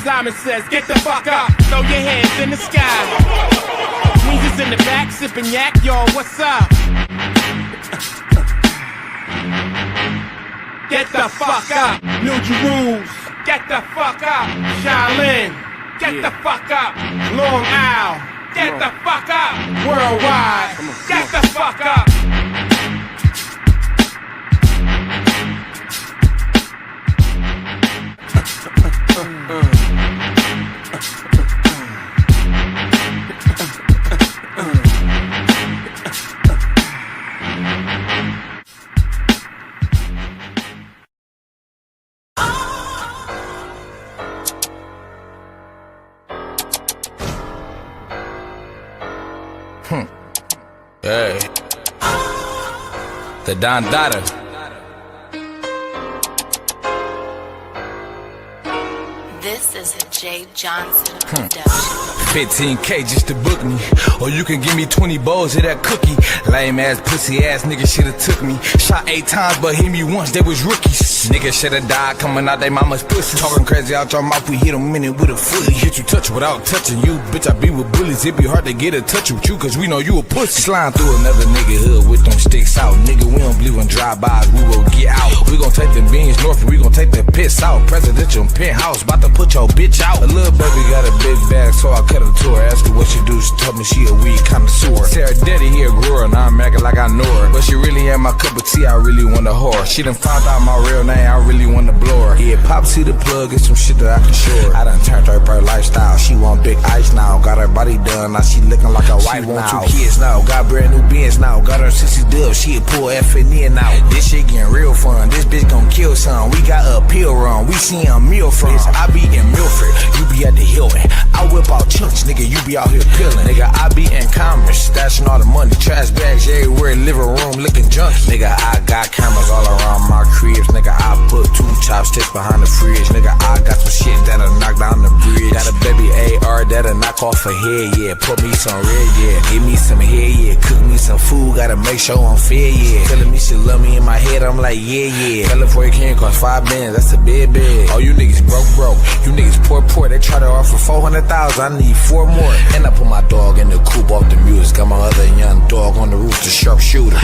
Simon says, get the fuck up, throw your hands in the sky. Weezer's in the back, sipping yak, y'all, what's up? Get the fuck up, New Jerusalem, get the fuck up. Shaolin, get the fuck up. Long Isle, get the fuck up. Worldwide, get the fuck up. Hey, the Don Dada. This is a Jay Johnson production. 15K just to book me, or you can give me 20 bowls of that cookie. Lame ass pussy ass nigga shoulda took me. Shot 8 times but hit me once, they was rookies. Niggas shoulda died coming out they mama's pussy. Talking crazy out your mouth, we hit a minute with a fully. Hit you touch without touching you, bitch. I be with bullies, it be hard to get a touch with you, cause we know you a pussy. Slime through another nigga hood with them sticks out. Nigga, we don't believe in drive-bys, we will get out. We gon' take the beans north and we gon' take the piss out. Presidential penthouse, bout to put your bitch out. A little baby got a big bag, so I cut her to her. Ask her what she do, she told me she a weed connoisseur. Say her daddy here grew her, now I'm acting like I know her. But she really ain't my cup of tea, I really want a whore. She done found out my real name, I really wanna blow her. Yeah, Pop see the plug, it's some shit that I can show her. I done turned her lifestyle, she want big ice now. Got her body done, now she looking like a wife now. She want 2 kids now, got brand new Benz now. Got her 60 dubs, she a pull F&N now. This shit getting real fun, this bitch gon' kill some. We got a pill run, we see a meal from. I be in Milford, you be at the Hilton. I whip out chunks, nigga, you be out here peeling. Nigga, I be in commerce, stashing all the money. Trash bags everywhere, living room looking junky. Nigga, I got cameras all around my cribs. Nigga, I put 2 chopsticks behind the fridge. Nigga, I got some shit that'll knock down the bridge. Got a baby AR that'll knock off a head, yeah. Put me some red, yeah. Give me some head, yeah. Cook me some food, gotta make sure I'm fed, yeah. Telling me she love me in my head, I'm like, yeah, yeah. California can't cost 5 bands, that's a big bag. All you niggas broke. You niggas poor. They try to offer 400,000, I need 4 more. And I put my dog in the coop off the music. Got my other young dog on the roof, the sharpshooter.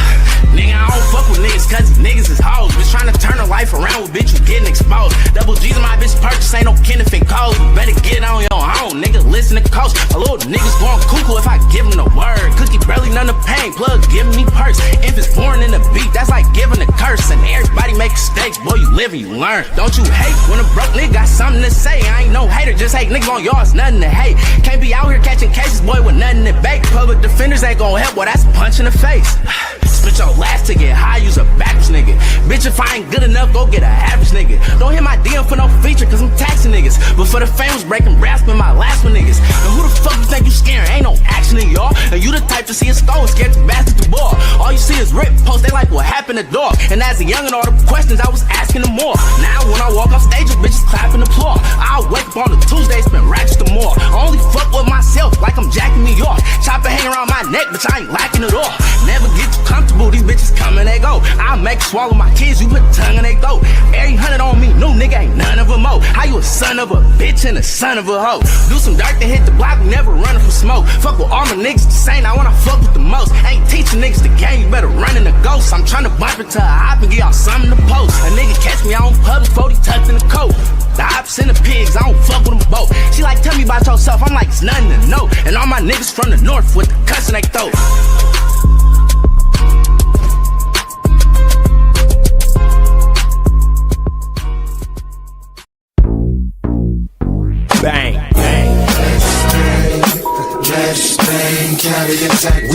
Nigga, I don't fuck with niggas, cause niggas is hoes. Bitch trying to turn her life around with bitch, you getting exposed. Double G's in my bitch purchase, ain't no counterfeit codes. Better get on your own, nigga, listen to coast. A little niggas going cuckoo if I give him the word. Cookie barely none of pain, plug giving me purse. If it's born in the beat, that's like giving a curse. And everybody make mistakes, boy, you live and you learn. Don't you hate when a broke nigga got something to say? I ain't no hater, just hate niggas on yours, nothing to hate. Can't be out here catching cases, boy, with nothing to bake. Public defenders ain't gon' help, boy, that's a punch in the face. Spit your last to get high, use a backwards nigga. Bitch, if I ain't good enough, go get an average nigga. Don't hit my DM for no feature, cause I'm taxing niggas. But for the famous breaking brass with my last one niggas. And who the fuck you think you scaring? Ain't no action in y'all. And you the type to see a stone, scared to bastard the ball. All you see is rip post, they like what happened to dog. And as a youngin', all the questions I was asking them more. Now when I walk off stage, bitches clapping applause. I'll wake up on a Tuesday, spend racks to more. I only fuck with myself like I'm jacking New York. Chopper hang around my neck, bitch, I ain't lacking it all. Never get too comfortable, these bitches come and they go. I'll make swallow my kids, you put tongue in they throat. Every 100 on me, new nigga ain't none of a mo. How you a son of a bitch and a son of a hoe? Do some dirt to hit the block, we never running from smoke. Fuck with all my niggas the same, I wanna fuck with the most. Ain't teaching niggas the game, you better run in the ghost. I'm tryna bump into a hop and get y'all something to post. A nigga catch me on public, 40 tucked in the coat. The ops and the pigs, I don't fuck with them both. She like, tell me about yourself, I'm like, it's nothing to know. And all my niggas from the north with the cuss in they throat. Bang, bang. Let's bang, carry it back to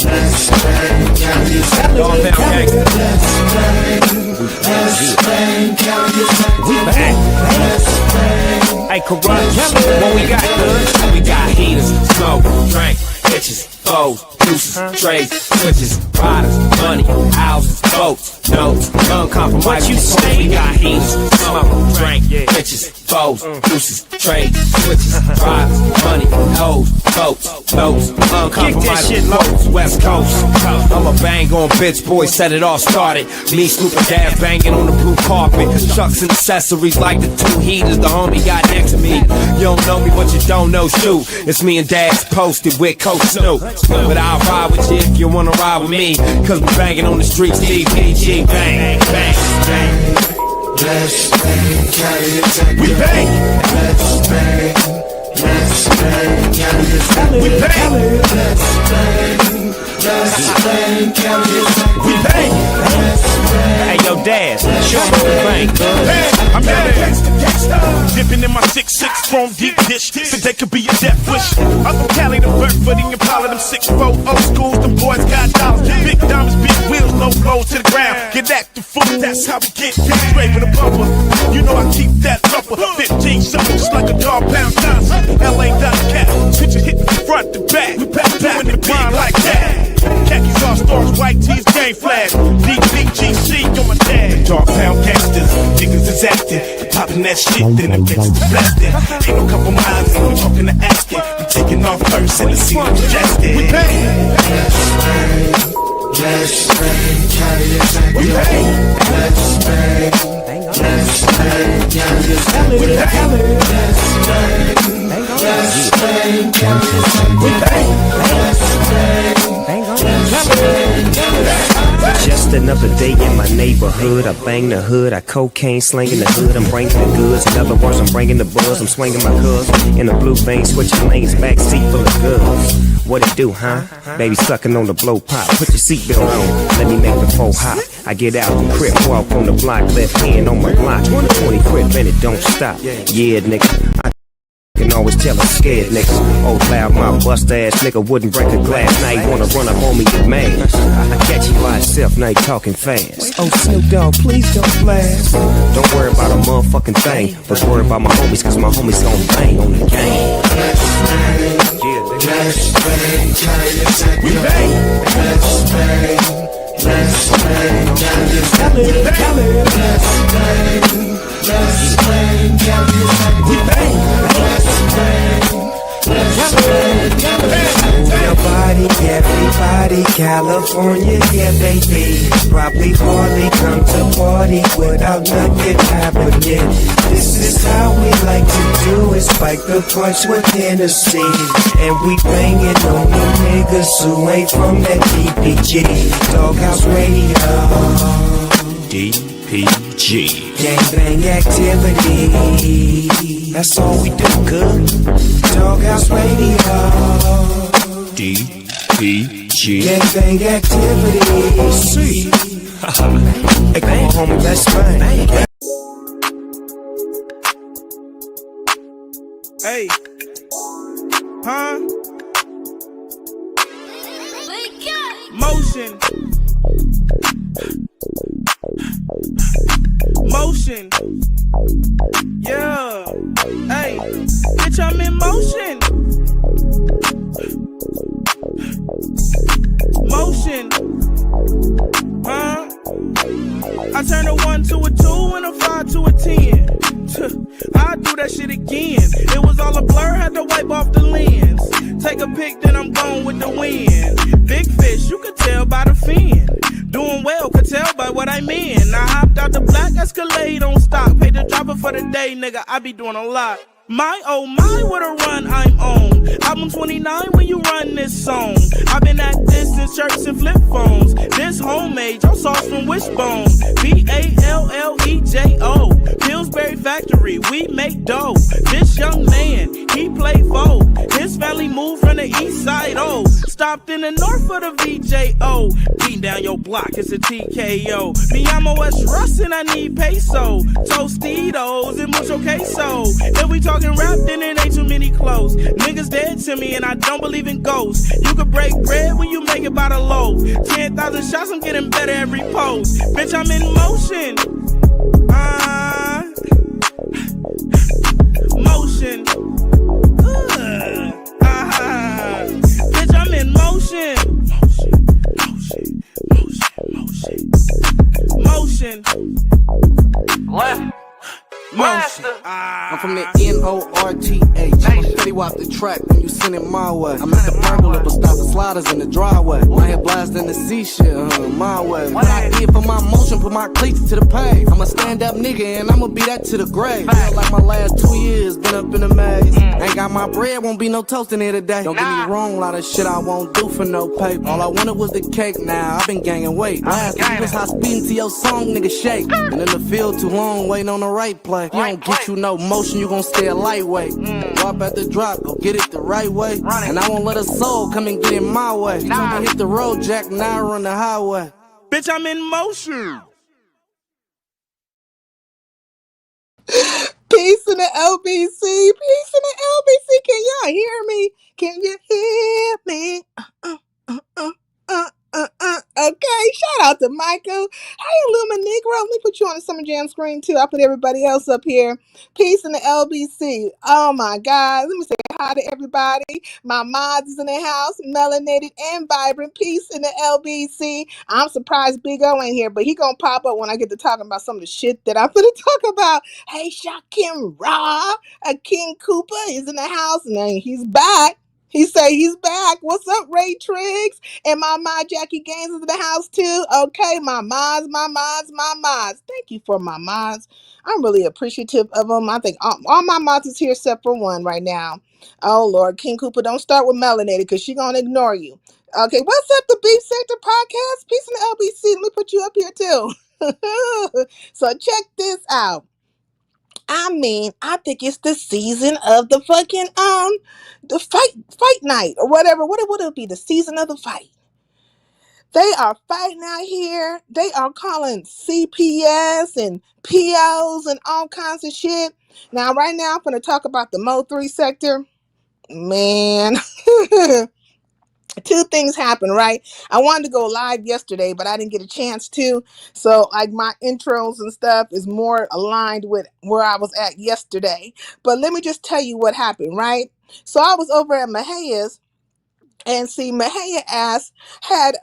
let's bang, carry it back Dog Pound Gangsta. let's bang, carry it back We bang. let's bang, Everybody corrupt. What we got, good? We got heaters, smoke, drink, bitches, foes, deuces, trades, switches, riders, money, houses, boats, notes, uncompromised. What you say? We got heaters, smoke, drink, bitches, foes, deuces, trades, switches, riders, money, hoes, boats, notes, uncompromised. Shit lows, West Coast. I'm a bang on bitch, boy, set it all started. Me, Snoop and Daz banging on the blue carpet. Trucks and accessories like the two heaters the homie got next to me. You don't know me, but you don't know shoot. It's me and Daz posted with Coach Snoop. But I'll ride with you if you wanna ride with me. Cause we banging on the streets, DPG, bang, bang, bang. Let's bang, carry it, we bang. Let's bang, let's bang, carry it, we bang. Let's bang, let's bang, carry it, we bang. Hey yo, Daz, show me the bang. Hey, I'm down there, dipping in my 6'6" chrome deep dish. So they could be a death wish. I'm from Cali, the bird for the Impala, them 6'4" old schools. Them boys got dollars, big diamonds, big wheels, low blows to the ground. Get active fool, that's how we get straight with a bumper. You know I keep that thumper. 15 something like a dog pound Johnson. LA dot cat, picture hit the front to back. We back doing the grind like that. Khakis all stars, white tees, game flash. DPGC on my dad. Dog pound gangsters, niggas is acting. Popping that shit, then them bitches blasting. Ain't no couple miles, ain't no talking to asking. We taking off first and the scene congested. We bang. let's bang, carry it, we bang. Let's bang, let's bang, carry it, We bang. let's bang, let's bang, carry it, We bang. let's bang. Just another day in my neighborhood. I bang the hood, I cocaine slanging the hood. I'm bringing the goods. In other words, I'm bringing the buzz. I'm swinging my cuz in a blue vein, switching lanes, back seat full of goods. What it do, huh? Baby sucking on the blow pop. Put your seatbelt on, let me make the phone hot. I get out the crib, walk on the block, left hand on my block. 2020 crib and it don't stop. Yeah, nigga. I can always tell I'm scared, niggas. Old loud mouth, bust ass nigga wouldn't break a glass. Now you wanna run up on me, you mad. I catch you by itself, now you talking fast. Oh, Snoop Dogg, please don't blast. Don't worry about a motherfucking thing, but worry about my homies, cause my homies gon' bang on the game. Let's bang, carry it, We bang. let's bang, let's bang, carry it, We bang. let's bang, let's bang, carry it, We bang. let's bang, let's bang, carry it. Your body, everybody, California, yeah, baby. Probably hardly come to party without nothing happening. This is how we like to do it. Spike the punch with Hennessy. And we banging on the niggas who ain't from that DPG. Doghouse Radio. DPG. Gangbang activity. That's all we do, good. Doghouse Radio. DPG. Gangbang activity. See. Hey, come on, homie, let's bang. Hey. Huh? Motion. Motion. Yeah. Hey. Bitch, I'm in motion. Motion. Huh? I turn a 1 to a 2 and a 5 to a 10. I'd do that shit again. It was all a blur, had to wipe off the lens. Take a pic, then I'm gone with the wind. Big fish, you could tell by the fin. Doing well, could tell by what I mean. I hopped out the black Escalade on stock. Paid the driver for the day, nigga, I be doing a lot. My oh my, what a run I'm on. Album 29 when you run this song. I've been at this in shirts and flip phones. This homemade, your sauce from Wishbone. Ballejo. Pillsbury Factory, we make dough. This young man, he play foe. His family moved from the east side, oh. Stopped in the north for the VJO. Beating down your block, it's a TKO. Me, I'm a West Russ and I need peso. Tostitos and mucho queso. If we talking rap, then it ain't too many clothes. Niggas dead to me and I don't believe in ghosts. You could break bread when you make it by the loaf. 10,000 shots, I'm getting better every post. Bitch, I'm in motion. Motion. I'm from the N-O-R-T-H. I'm steady walk the track when you send it my way. I'm at the pergola, but stop the sliders in the driveway. My head blasting the sea shit, my way. What I did for my motion, put my cleats to the pave. I'm a stand-up nigga and I'ma be that to the grave. Feel like my last 2 years been up in the maze. Ain't got my bread, won't be no toast in here today. Don't get me wrong, a lot of shit I won't do for no paper. All I wanted was the cake, now I've been gaining weight. Last week was high speeding to your song, nigga shake. And in the field too long, waiting on the right play. You don't get you no motion, you gon' stay a lightweight. Drop at the drop, go get it the right way. And I won't let a soul come and get in my way. You told me hit the road, Jack, now I run the highway. Bitch, I'm in motion. Peace in the LBC. Peace in the LBC. Can y'all hear me? Can you hear me? Okay, shout out to Michael. Hey, Illuma Negro. Let me put you on the Summer Jam screen too. I'll put everybody else up here. Peace in the LBC. Oh my God. Let me say hi to everybody. My mods is in the house, melanated and vibrant. Peace in the LBC. I'm surprised Big O ain't here, but he gonna pop up when I get to talking about some of the shit that I'm gonna talk about. Hey, Shakim Ra, King Cooper is in the house, and he's back. He say he's back. What's up, Ray Triggs? And my Jackie Gaines is in the house too. Okay, my mods. Thank you for my mods. I'm really appreciative of them. I think all my mods is here except for one right now. Oh Lord, King Cooper, don't start with melanated because she gonna ignore you. Okay, what's up, the Beef Sector Podcast? Peace in the LBC. Let me put you up here too. So check this out. I mean, I think it's the season of the fucking the fight night or whatever. What would it be? The season of the fight. They are fighting out here. They are calling CPS and POs and all kinds of shit. Now, right now, I'm going to talk about the Mo 3 sector. Man. Two things happened, right? I wanted to go live yesterday, but I didn't get a chance to. So, like, my intros and stuff is more aligned with where I was at yesterday. But let me just tell you what happened, right? So, I was over at Mahia's, and see, Mahia ass had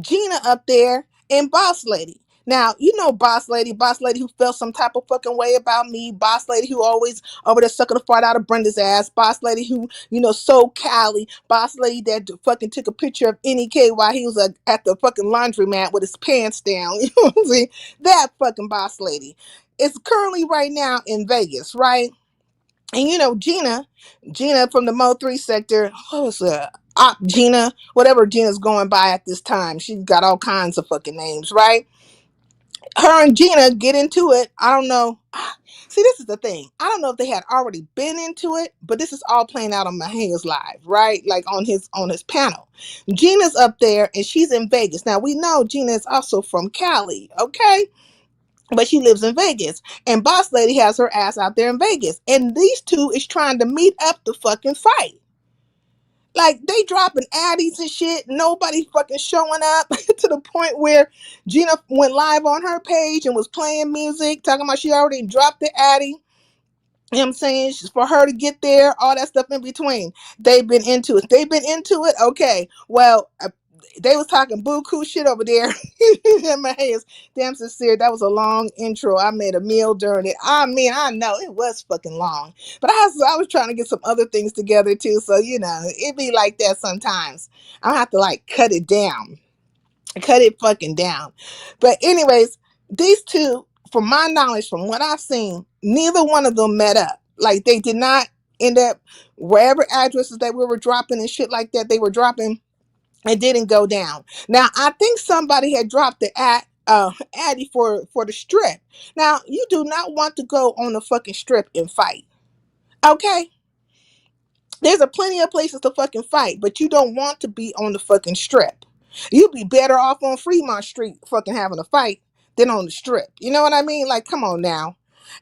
Gina up there and Boss Lady. Now, you know Boss Lady who felt some type of fucking way about me, Boss Lady who always over there sucking the fart out of Brenda's ass, Boss Lady who, you know, so Cali, Boss Lady that fucking took a picture of NEK while he was at the fucking laundromat with his pants down. You know what I'm saying? That fucking Boss Lady is currently right now in Vegas, right? And you know, Gina from the Mo 3 sector, what was Op Gina, whatever Gina's going by at this time. She's got all kinds of fucking names, right? Her and Gina get into it. I don't know. See, this is the thing. I don't know if they had already been into it, but this is all playing out on Mahia's live, right? Like on his panel. Gina's up there and she's in Vegas. Now we know Gina is also from Cali, okay? But she lives in Vegas. And Boss Lady has her ass out there in Vegas. And these two is trying to meet up to fucking fight. Like, they dropping addies and shit. Nobody fucking showing up to the point where Gina went live on her page and was playing music, talking about she already dropped the addy. You know what I'm saying? For her to get there, all that stuff in between. They've been into it. Okay. Well, they was talking buku shit over there in my hands. Damn sincere. That was a long intro. I made a meal during it. I mean, I know it was fucking long, but I was trying to get some other things together too. So, you know, it be like that sometimes. I have to like cut it fucking down. But anyways, these two, from my knowledge, from what I've seen, neither one of them met up. Like, they did not end up wherever addresses that we were dropping and shit like that they were dropping. It didn't go down. Now, I think somebody had dropped the addy for the strip. Now, you do not want to go on the fucking strip and fight. Okay? There's plenty of places to fucking fight, but you don't want to be on the fucking strip. You'd be better off on Fremont Street fucking having a fight than on the strip. You know what I mean? Like, come on now.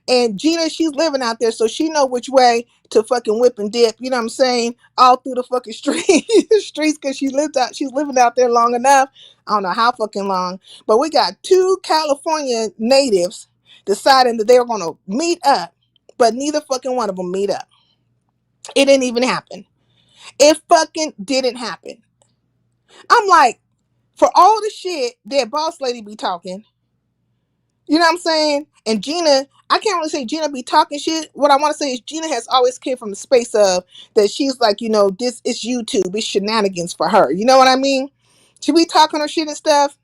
And Gina, she's living out there, so she know which way to fucking whip and dip, you know what I'm saying, all through the fucking streets, because she's living out there long enough. I don't know how fucking long, but we got two California natives deciding that they were going to meet up, but neither fucking one of them meet up. It didn't even happen. It fucking didn't happen. I'm like, for all the shit that Boss Lady be talking, you know what I'm saying? And Gina I can't really say Gina be talking shit. What I want to say is Gina has always came from the space of that she's like, this is YouTube, it's shenanigans for her. You know what I mean? She be talking her shit and stuff,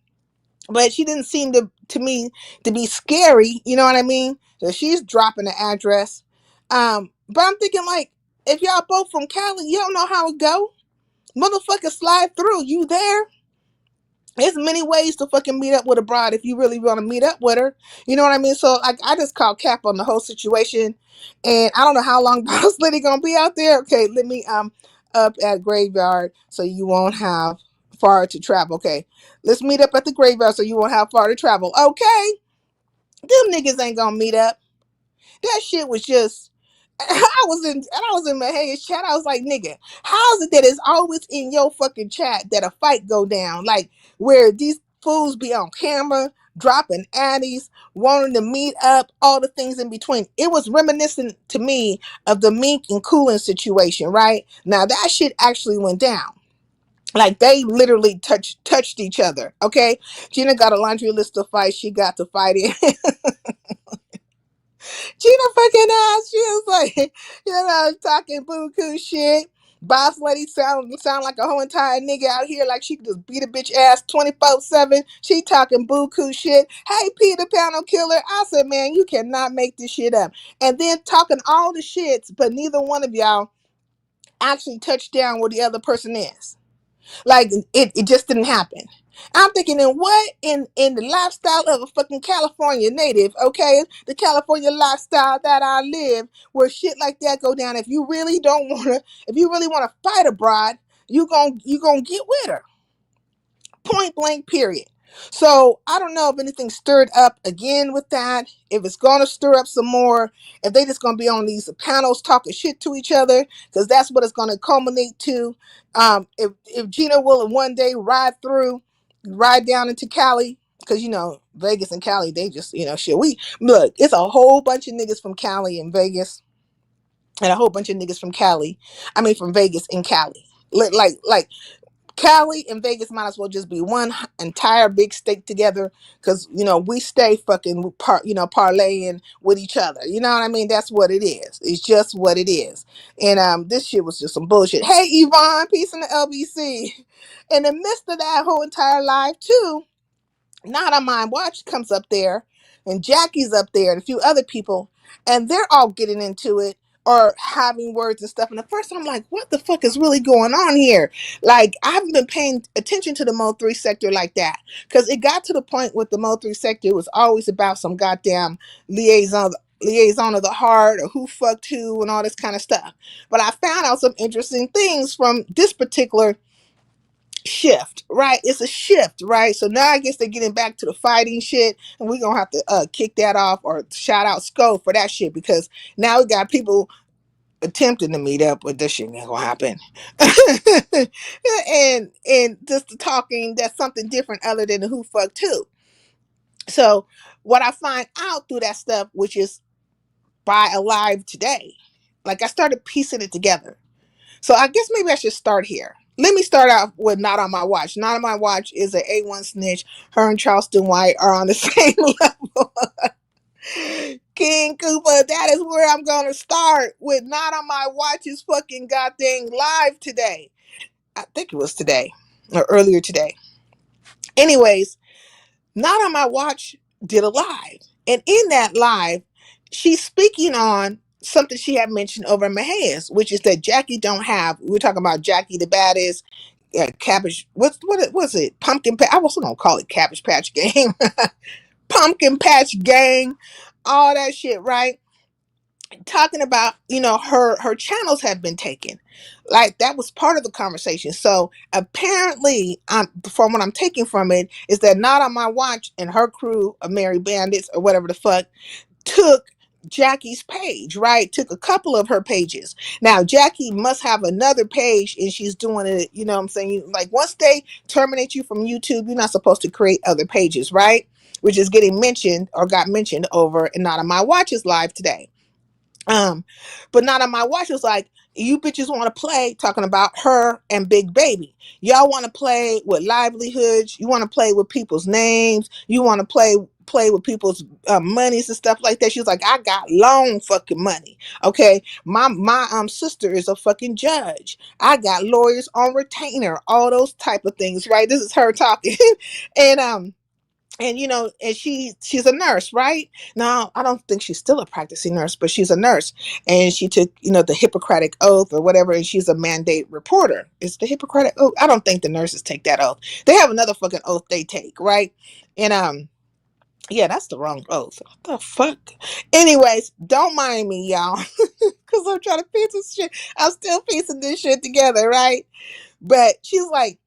but she didn't seem to me to be scary. You know what I mean? So she's dropping the address. But I'm thinking like, if y'all both from Cali, you don't know how it go. Motherfucker, slide through. You there? There's many ways to fucking meet up with a bride if you really want to meet up with her. You know what I mean? So like I just called cap on the whole situation. And I don't know how long Boss Lady gonna be out there. Okay, let me up at graveyard so you won't have far to travel. Okay. Let's meet up at the graveyard so you won't have far to travel. Okay. Them niggas ain't gonna meet up. That shit was just I was in Mahaya's chat. I was like, nigga, how is it that it's always in your fucking chat that a fight go down? Like where these fools be on camera, dropping addies, wanting to meet up, all the things in between. It was reminiscent to me of the Mink and Coolin situation, right? Now that shit actually went down. Like they literally touched each other. Okay. Gina got a laundry list of fights she got to fight in. Gina fucking ass. She was like, talking buku shit. Boss lady sound like a whole entire nigga out here, like she could just beat a bitch ass 24/7. She talking buku shit. Hey, Peter Panel Killer. I said, man, you cannot make this shit up. And then talking all the shits, but neither one of y'all actually touched down where the other person is. Like it just didn't happen. I'm thinking, in what in the lifestyle of a fucking California native, okay, the California lifestyle that I live, where shit like that go down. If you really want to fight abroad, you gonna get with her. Point blank, period. So I don't know if anything stirred up again with that, if it's gonna stir up some more, if they just gonna be on these panels talking shit to each other, because that's what it's gonna culminate to. If Gina will one day ride down into Cali, because Vegas and Cali, they just shit. We look, it's a whole bunch of niggas from Cali and Vegas, and a whole bunch of niggas from from Vegas and Cali. Like Cali and Vegas might as well just be one entire big state together, because we stay fucking parlaying with each other. You know what I mean? That's what it is. It's just what it is. And this shit was just some bullshit. Hey Yvonne, peace in the LBC. In the midst of that whole entire live too, Not On My Watch comes up there, and Jackie's up there, and a few other people, and they're all getting into it or having words and stuff. And at first I'm like, what the fuck is really going on here? Like, I haven't been paying attention to the Mo 3 sector like that, because it got to the point with the Mo 3 sector, it was always about some goddamn liaison of the heart, or who fucked who and all this kind of stuff. But I found out some interesting things from this particular shift, right? It's a shift, right? So now I guess they're getting back to the fighting shit, and we're gonna have to kick that off, or shout out Skull for that shit, because now we got people attempting to meet up, but this shit ain't gonna happen. and just the talking, that's something different other than the who fucked who. So what I find out through that stuff, which is by Alive today, like I started piecing it together. So I guess maybe I should start here. Let me start out with Not On My Watch. Not On My Watch is a A1 snitch. Her and Charleston White are on the same level. King Cooper, that is where I'm going to start with Not On My Watch's fucking goddamn live today. I think it was today or earlier today. Anyways, Not On My Watch did a live. And in that live, she's speaking on something she had mentioned over in Mahaya's, which is that Jackie don't have, we're talking about Jackie the baddest, cabbage, what was it? Pumpkin patch, I was gonna call it Cabbage Patch Gang. Pumpkin Patch Gang, all that shit, right? Talking about, her channels have been taken. Like, that was part of the conversation. So apparently, from what I'm taking from it, is that Not On My Watch and her crew of Merry Bandits, or whatever the fuck, took Jackie's page, right? Took a couple of her pages. Now, Jackie must have another page, and she's doing it, you know what I'm saying? Like, once they terminate you from YouTube, you're not supposed to create other pages, right? Which is getting mentioned, or got mentioned over in Not On My Watch's live today. But Not On My Watch was like, you bitches want to play, talking about her and Big Baby. Y'all want to play with livelihoods. You want to play with people's names. You want to play play with people's monies and stuff like that. She was like, I got long fucking money. Okay. My sister is a fucking judge. I got lawyers on retainer, all those type of things, right? This is her talking. And you know, and she's a nurse, right? Now, I don't think she's still a practicing nurse, but she's a nurse, and she took, you know, the Hippocratic oath or whatever, and she's a mandate reporter. Is the Hippocratic oath? I don't think the nurses take that oath. They have another fucking oath they take, right? And yeah, that's the wrong oath. What the fuck? Anyways, don't mind me, y'all, because I'm trying to piece this shit. I'm still piecing this shit together, right? But she's like,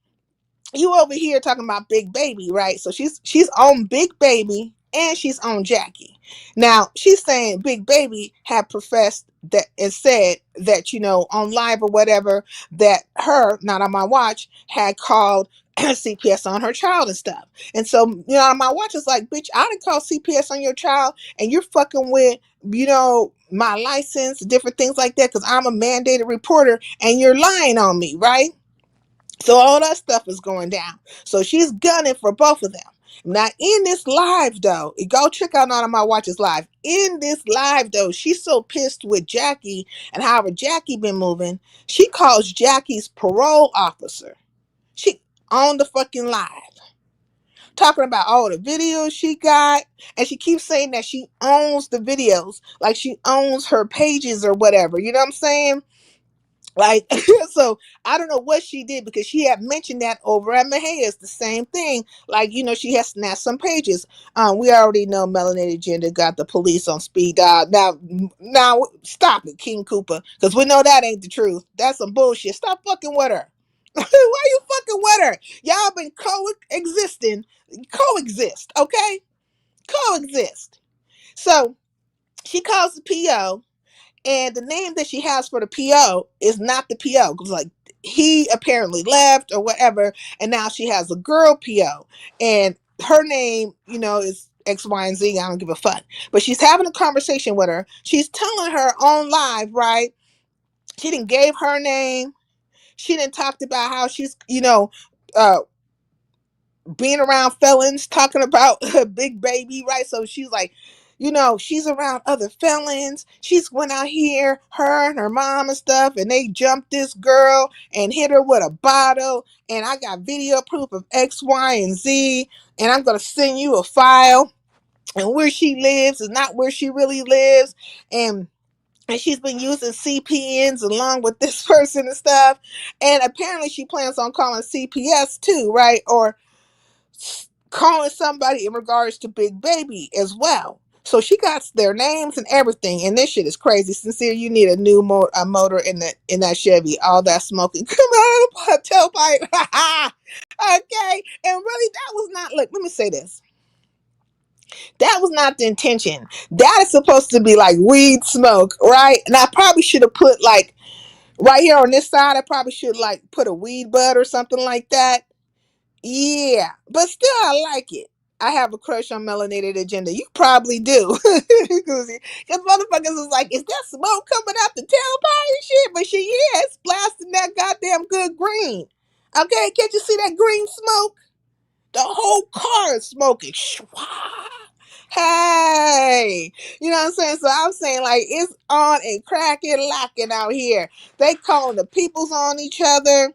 you over here talking about Big Baby, right? So she's on Big Baby and she's on Jackie. Now she's saying Big Baby had professed that and said that, you know, on live or whatever, that her, not on my watch, had called CPS on her child and stuff. And so, you know, on my watch is like, bitch, I didn't call CPS on your child, and you're fucking with, you know, my license, different things like that, because I'm a mandated reporter and you're lying on me, right? So all that stuff is going down. So she's gunning for both of them. Now in this live though, go check out None of My Watches live. In this live though, she's so pissed with Jackie and how Jackie been moving. She calls Jackie's parole officer. She on the fucking live, talking about all the videos she got, and she keeps saying that she owns the videos, like she owns her pages or whatever. You know what I'm saying? Like, so I don't know what she did, because she had mentioned that over at Mahea's, the same thing. Like, you know, she has snatched some pages. We already know Melanated Agenda got the police on speed dial. Now, stop it, King Cooper, because we know that ain't the truth. That's some bullshit. Stop fucking with her. Why you fucking with her? Y'all been coexisting. Coexist, okay? Coexist. So she calls the PO. And the name that she has for the PO is not the PO, because like he apparently left or whatever, and now she has a girl PO, and her name, you know, is X, Y, and Z. I don't give a fuck. But she's having a conversation with her. She's telling her on live, right? She didn't gave her name. She didn't talked about how she's, you know, being around felons, talking about her Big Baby, right? So she's like, you know, she's around other felons. She's went out here, her and her mom and stuff, and they jumped this girl and hit her with a bottle. And I got video proof of X, Y, and Z. And I'm going to send you a file. And where she lives is not where she really lives. And she's been using CPNs along with this person and stuff. And apparently she plans on calling CPS too, right? Or calling somebody in regards to Big Baby as well. So she got their names and everything, and this shit is crazy. Sincere, you need a new motor in that Chevy. All that smoking come out of the tailpipe. Okay, and really, that was not. Look, let me say this. That was not the intention. That is supposed to be like weed smoke, right? And I probably should have put like right here on this side. I probably should like put a weed bud or something like that. Yeah, but still, I like it. I have a crush on Melanated Agenda. You probably do. Because motherfuckers is like, is that smoke coming out the tailpipe and shit? But she is blasting that goddamn good green. Okay, can't you see that green smoke? The whole car is smoking. Hey, you know what I'm saying? So I'm saying, like, it's on and cracking, locking out here. They calling the peoples on each other.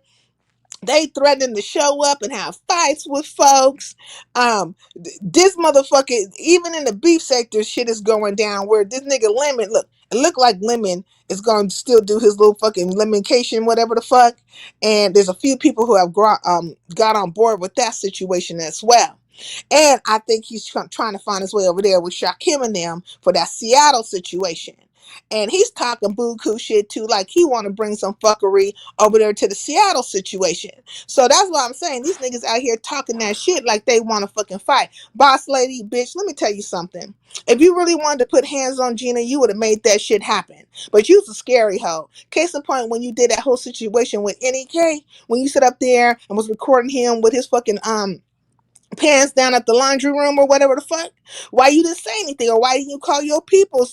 They threatening to show up and have fights with folks. This motherfucker, even in the beef sector, shit is going down. Where this nigga Lemon, look, it looked like Lemon is going to still do his little fucking lemoncation, whatever the fuck. And there's a few people who have got on board with that situation as well. And I think he's trying to find his way over there with Shakim and them for that Seattle situation. And he's talking buku shit too, like he want to bring some fuckery over there to the Seattle situation. So that's what I'm saying. These niggas out here talking that shit like they want to fucking fight. Boss lady, bitch, let me tell you something. If you really wanted to put hands on Gina, you would have made that shit happen. But you's a scary hoe. Case in point, when you did that whole situation with NEK, when you sit up there and was recording him with his fucking pants down at the laundry room or whatever the fuck, why you didn't say anything, or why didn't you call your people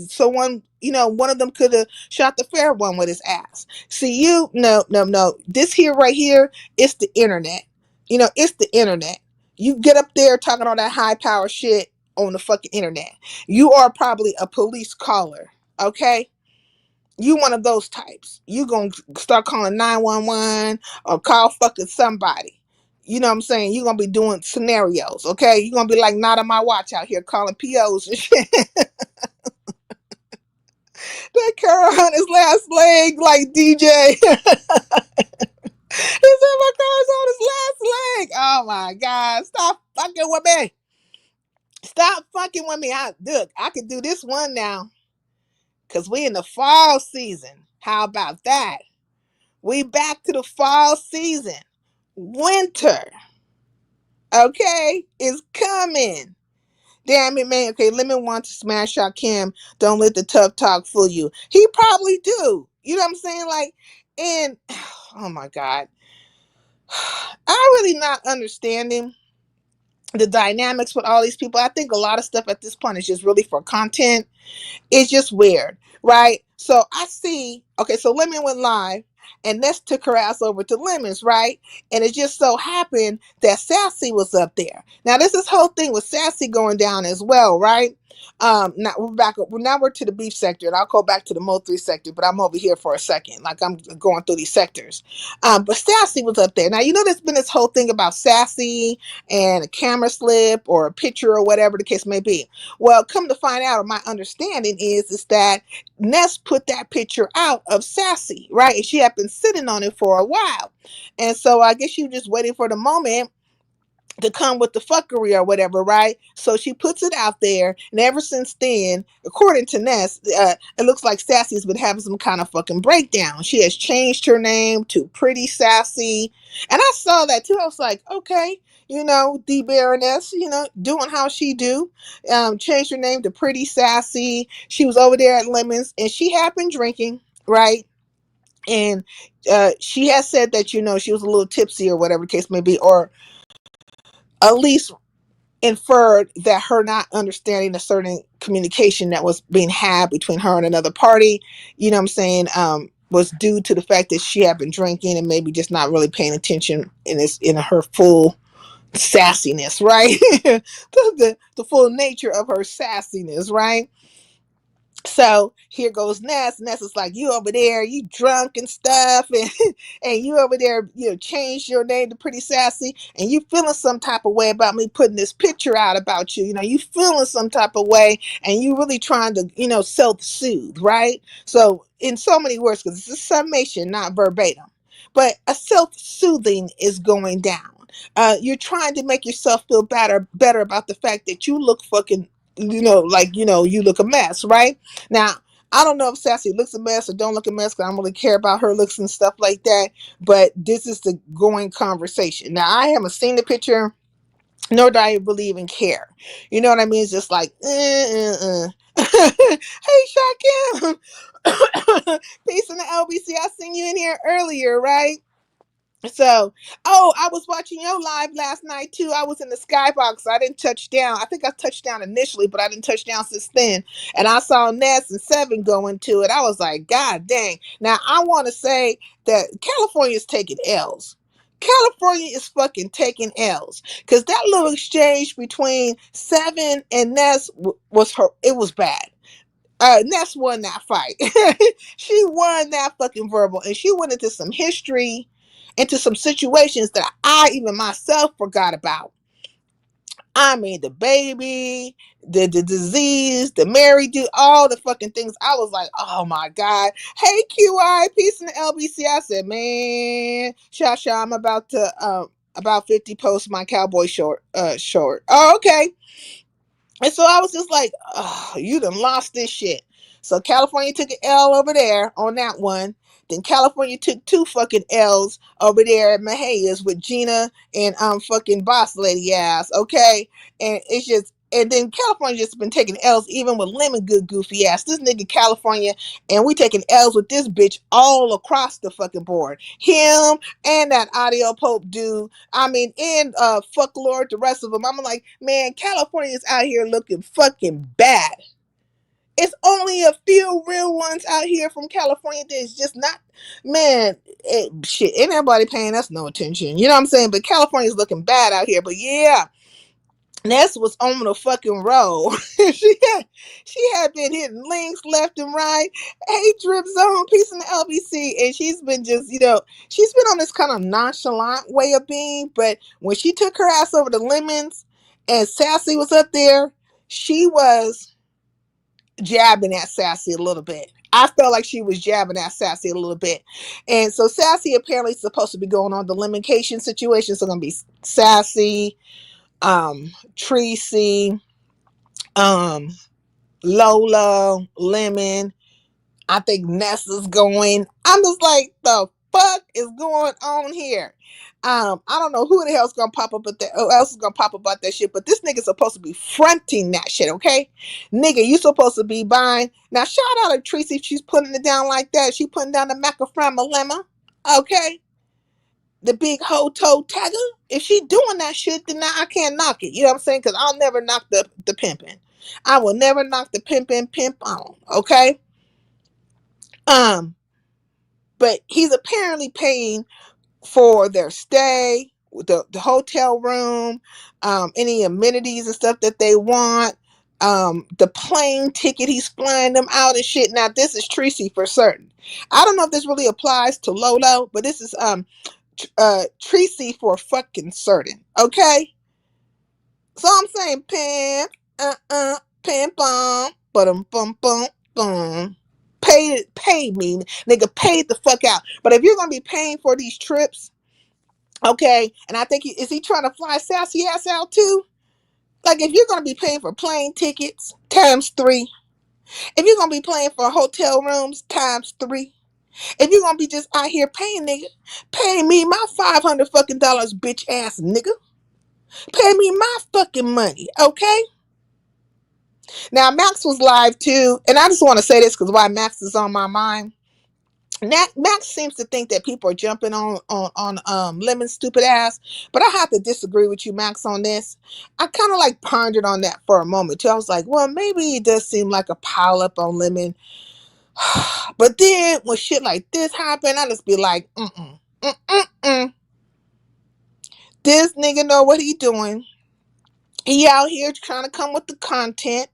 so one, you know, one of them could have shot the fair one with his ass? See, you no this here right here, it's the internet. You know, it's the internet. You get up there talking all that high power shit, on the fucking internet. You are probably a police caller, okay? You one of those types. You gonna start calling 911 or call fucking somebody. You know what I'm saying? You're gonna be doing scenarios, okay? You're gonna be like not on my watch out here calling POs and shit. That car on his last leg like DJ. He said my car's on his last leg. Oh my God. Stop fucking with me. Stop fucking with me. Look, I can do this one now. Cause we in the fall season. How about that? We back to the fall season. Winter. Okay? Is coming. Damn it, man. Okay, Lemon wants to smash out Kim. Don't let the tough talk fool you. He probably do. You know what I'm saying? Like, and oh my God. I'm really not understanding the dynamics with all these people. I think a lot of stuff at this point is just really for content. It's just weird, right? So I see, okay, so Lemon went live and Ness took her ass over to Lemon's, right? And it just so happened that Sassy was up there. Now this whole thing with Sassy going down as well, right? Now we're to the beef sector, and I'll go back to the Mo 3 sector, but I'm over here for a second, like I'm going through these sectors. But Sassy was up there. Now you know there's been this whole thing about Sassy and a camera slip or a picture or whatever the case may be. Well, come to find out, my understanding is that Ness put that picture out of Sassy, right? And she had been sitting on it for a while. And so I guess she was just waiting for the moment to come with the fuckery or whatever, right? So she puts it out there, and ever since then, according to Ness, it looks like Sassy's been having some kind of fucking breakdown. She has changed her name to Pretty Sassy, and I saw that too. I was like, okay, you know, the Baroness, you know, doing how she do, changed her name to Pretty Sassy. She was over there at Lemons, and she had been drinking, right? And she has said that, you know, she was a little tipsy or whatever the case may be, or at least inferred that her not understanding a certain communication that was being had between her and another party, you know what I'm saying, was due to the fact that she had been drinking and maybe just not really paying attention in her full sassiness, right? the full nature of her sassiness, right? So here goes Ness. Ness is like, you over there, you drunk and stuff, and and you over there, you know, changed your name to Pretty Sassy, and you feeling some type of way about me putting this picture out about you. You know, you feeling some type of way, and you really trying to, you know, self-soothe, right? So in so many words, because it's a summation, not verbatim, but a self-soothing is going down. You're trying to make yourself feel better about the fact that you look fucking, you know, like, you know, you look a mess, right? Now, I don't know if Sassy looks a mess or don't look a mess, because I don't really care about her looks and stuff like that, but this is the going conversation. Now, I haven't seen the picture, nor do I really even care. You know what I mean? It's just like, Hey, Shakim. Peace in the LBC. I seen you in here earlier, right? So, oh, I was watching your live last night too. I was in the skybox. I didn't touch down. I think I touched down initially, but I didn't touch down since then. And I saw Ness and Seven going to it. I was like, God dang. Now, I want to say that California is taking L's. California is fucking taking L's. Because that little exchange between Seven and Ness it was bad. Ness won that fight. She won that fucking verbal, and she went into some history, into some situations that I even myself forgot about. I mean, the baby, the disease, the married dude, all the fucking things. I was like, oh my God. Hey, QI, peace in the LBC. I said, man, Shasha, I'm about 50 post my cowboy short. Oh, okay. And so I was just like, oh, you done lost this shit. So California took an L over there on that one. Then California took 2 fucking L's over there at Mahia's with Gina and fucking boss lady ass. Okay. And it's just, and then California just been taking L's even with Lemon good goofy ass. This nigga California, and we taking L's with this bitch all across the fucking board. Him and that Audio Pope dude. I mean, and fuck Lord, the rest of them. I'm like, man, California's out here looking fucking bad. It's only a few real ones out here from California that's just not, man, shit, ain't nobody paying us no attention. You know what I'm saying? But California's looking bad out here. But yeah, Ness was on the fucking roll. she had been hitting links left and right. Hey, Drip Zone, peace in the LBC. And she's been just, she's been on this kind of nonchalant way of being. But when she took her ass over to Lemons and Sassy was up there, she was jabbing at Sassy a little bit. I felt like she was jabbing at Sassy a little bit. And so Sassy apparently is supposed to be going on the Lemoncation situation. So it's going to be Sassy, Tracy, Lola, Lemon. I think Nessa's going. I'm just like, the fuck is going on here? I don't know who the hell's gonna pop up at that. Who else is gonna pop up about that shit? But this nigga's supposed to be fronting that shit, okay? Nigga, you supposed to be buying. Now, shout out to Tracy. She's putting it down like that. She putting down the macaframa lemma, okay? The big hoe toe tagger. If she doing that shit, then I can't knock it. You know what I'm saying? Because I'll never knock the pimping. I will never knock the pimping pimp on. Okay. But he's apparently paying for their stay, the hotel room, any amenities and stuff that they want. The plane ticket, he's flying them out and shit. Now this is Tracy for certain. I don't know if this really applies to Lolo, but this is Tracy for fucking certain. Okay? So I'm saying pimp, pimp bum. Pay me. Nigga, pay the fuck out. But if you're gonna be paying for these trips, okay, and I think is he trying to fly Sassy ass out too? Like if you're gonna be paying for plane tickets, times 3. If you're gonna be paying for hotel rooms, times 3. If you're gonna be just out here paying, nigga, pay me my $500 fucking dollars, bitch ass nigga. Pay me my fucking money, okay? Now Max was live too, and I just want to say this because why Max is on my mind. Max seems to think that people are jumping on Lemon's stupid ass, but I have to disagree with you, Max, on this. I kind of like pondered on that for a moment too. I was like, well, maybe it does seem like a pile up on Lemon. But then when shit like this happen, I just be like, this nigga know what he doing. He out here trying to come with the content,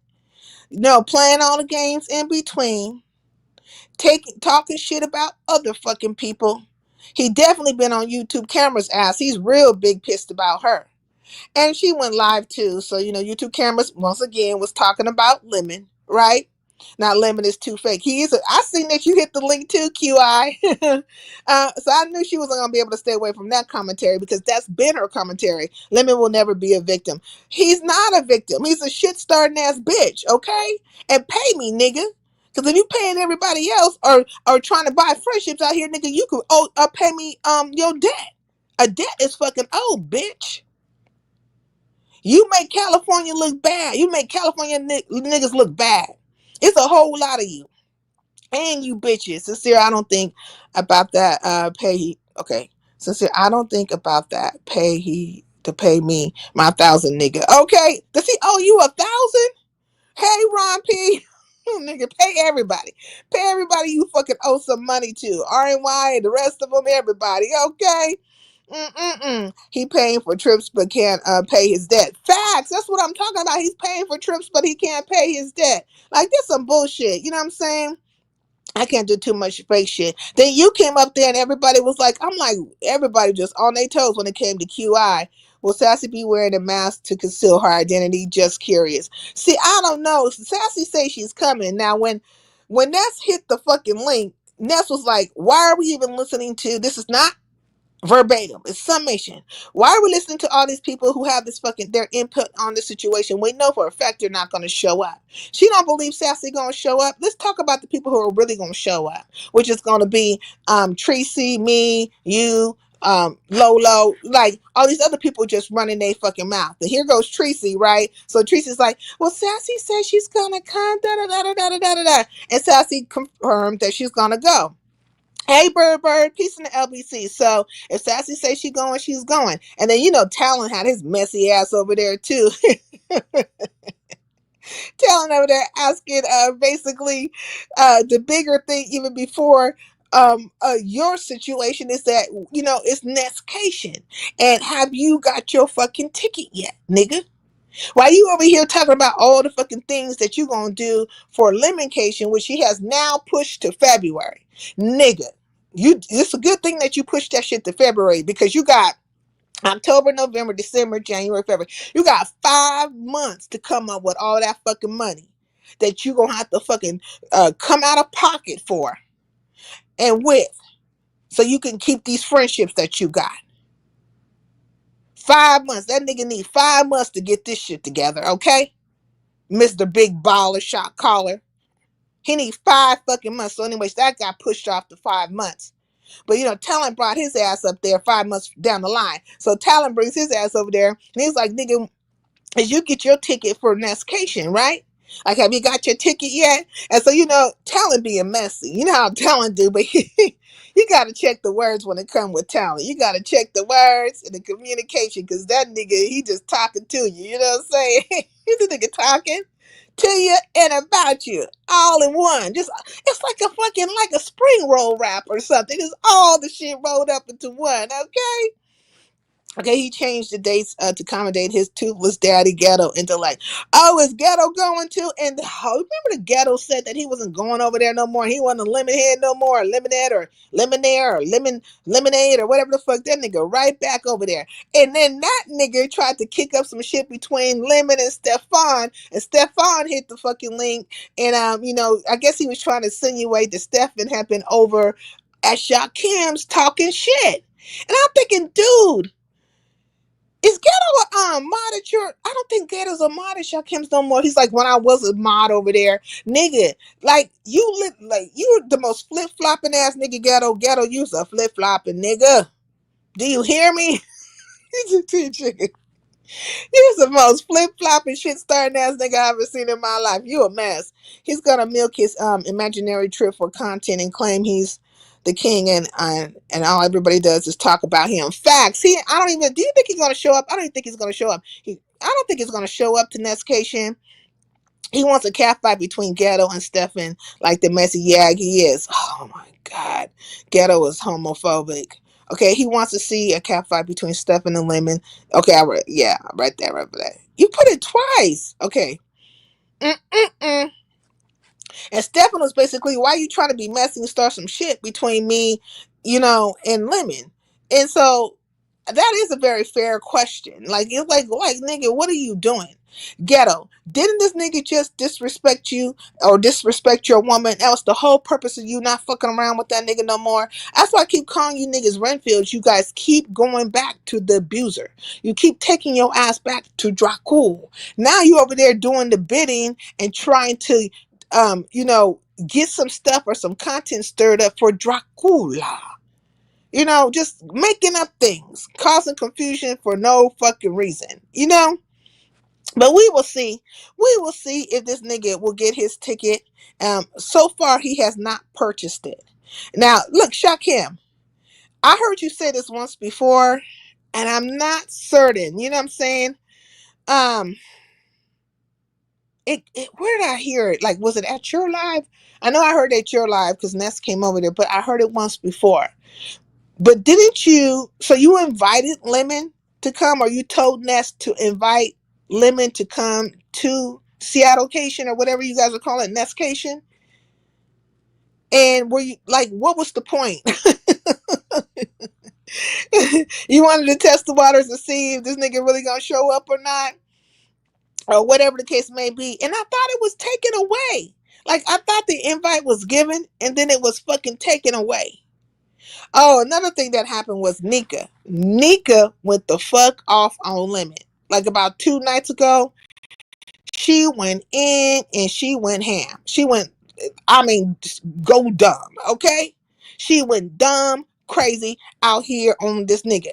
playing all the games in between, talking shit about other fucking people. He definitely been on YouTube cameras ass. He's real big pissed about her. And she went live too. So, YouTube cameras once again was talking about Lemon, right? Now Lemon is too fake. I seen that you hit the link too, QI. So I knew she wasn't gonna be able to stay away from that commentary because that's been her commentary. Lemon will never be a victim. He's not a victim. He's a shit starting ass bitch, okay? And pay me, nigga. Because if you paying everybody else or trying to buy friendships out here, nigga, you could pay me your debt. A debt is fucking old, bitch. You make California look bad. You make California niggas look bad. It's a whole lot of you. And you bitches. Sincere, I don't think about that. Okay. Sincere, I don't think about that. To pay me my 1,000, nigga. Okay. Does he owe you 1,000? Hey, Ron P. Nigga, pay everybody. Pay everybody you fucking owe some money to. RNY, the rest of them, everybody. Okay? He paying for trips but can't pay his debt. Facts. That's what I'm talking about. He's paying for trips but he can't pay his debt. Like, this some bullshit. You know what I'm saying? I can't do too much fake shit. Then you came up there and everybody was like, I'm like, everybody just on their toes when it came to QI. Will Sassy be wearing a mask to conceal her identity? Just curious. See, I don't know. Sassy say she's coming. Now, when Ness hit the fucking link, Ness was like, why are we even listening to, this is not verbatim, it's summation. Why are we listening to all these people who have their input on the situation? We know for a fact they're not going to show up. She don't believe Sassy going to show up. Let's talk about the people who are really going to show up, which is going to be Tracy, me, you, Lolo, like all these other people just running their fucking mouth. And here goes Tracy, right? So Tracy's like, well, Sassy says she's going to come, da da da da da da da, and Sassy confirmed that she's going to go. Hey, Bird, peace in the LBC. So if Sassy says she's going, she's going. And then, Talon had his messy ass over there, too. Talon over there asking, basically, the bigger thing even before your situation is that, it's Nescation. And have you got your fucking ticket yet, nigga? While you over here talking about all the fucking things that you gonna do for Lemon-cation, which he has now pushed to February. Nigga, it's a good thing that you pushed that shit to February, because you got October, November, December, January, February. You got 5 months to come up with all that fucking money that you gonna have to fucking come out of pocket for and with, so you can keep these friendships that you got. 5 months. That nigga need 5 months to get this shit together, okay? Mr. Big Baller Shot Caller. He needs 5 fucking months. So anyways, that got pushed off to 5 months. But Talon brought his ass up there 5 months down the line. So Talon brings his ass over there, and he's like, nigga, as you get your ticket for Cation, right? Like, have you got your ticket yet? And so, Talon being messy. You know how Talon do, but you got to check the words when it come with Talon. You got to check the words and the communication, because that nigga, he just talking to you. You know what I'm saying? He's a nigga talking to you and about you all in one. Just, it's like a fucking, like a spring roll wrap or something. It's all the shit rolled up into one, okay? Okay, he changed the dates to accommodate his toothless daddy Ghetto into like, oh, is Ghetto going to? And remember the Ghetto said that he wasn't going over there no more. He wasn't a lemon head no more, or lemonade or lemonaire or lemonade or whatever the fuck. That nigga right back over there. And then that nigga tried to kick up some shit between Lemon and Stefan. And Stefan hit the fucking link. And I guess he was trying to insinuate that Stefan had been over at Shakim's talking shit. And I'm thinking, dude, is Ghetto a mod at your? I don't think Ghetto's a mod at Shakim's no more. He's like, when I was a mod over there, nigga. Like you the most flip flopping ass nigga. Ghetto, you's a flip flopping nigga. Do you hear me? He's a teacher. He's the most flip flopping shit starting ass nigga I've ever seen in my life. You a mess. He's gonna milk his imaginary trip for content and claim he's the king, and all everybody does is talk about him. Facts. Do you think he's gonna show up? I don't even think he's gonna show up. I don't think he's gonna show up to Cation. He wants a cat fight between Ghetto and Stefan, like the messy yag he is. Oh my God. Ghetto is homophobic. Okay, he wants to see a cat fight between Stefan and Lemon. Okay, I read that. You put it twice. Okay. And Stefan was basically, why are you trying to be messy and start some shit between me, and Lemon? And so that is a very fair question. Like, it's like nigga, what are you doing? Ghetto, didn't this nigga just disrespect you or disrespect your woman? That was the whole purpose of you not fucking around with that nigga no more. That's why I keep calling you niggas Renfields. You guys keep going back to the abuser. You keep taking your ass back to Dracul. Now you over there doing the bidding and trying to get some stuff or some content stirred up for Dracula. Just making up things, causing confusion for no fucking reason, But we will see. We will see if this nigga will get his ticket. So far, he has not purchased it. Now, look, Shakim, I heard you say this once before, and I'm not certain. You know what I'm saying? Where did I hear it? Like, was it at your live? I know I heard it at your live because Ness came over there, but I heard it once before. But didn't you? So you invited Lemon to come, or you told Ness to invite Lemon to come to Seattle-cation or whatever you guys are calling it, Ness-cation? And were you like, what was the point? You wanted to test the waters to see if this nigga really gonna show up or not, or whatever the case may be. And I thought it was taken away. Like, I thought the invite was given and then it was fucking taken away. Oh, another thing that happened was Nika. Nika went the fuck off on Lemon. Like about 2 nights ago, she went in and she went ham. Go dumb, okay? She went dumb, crazy out here on this nigga.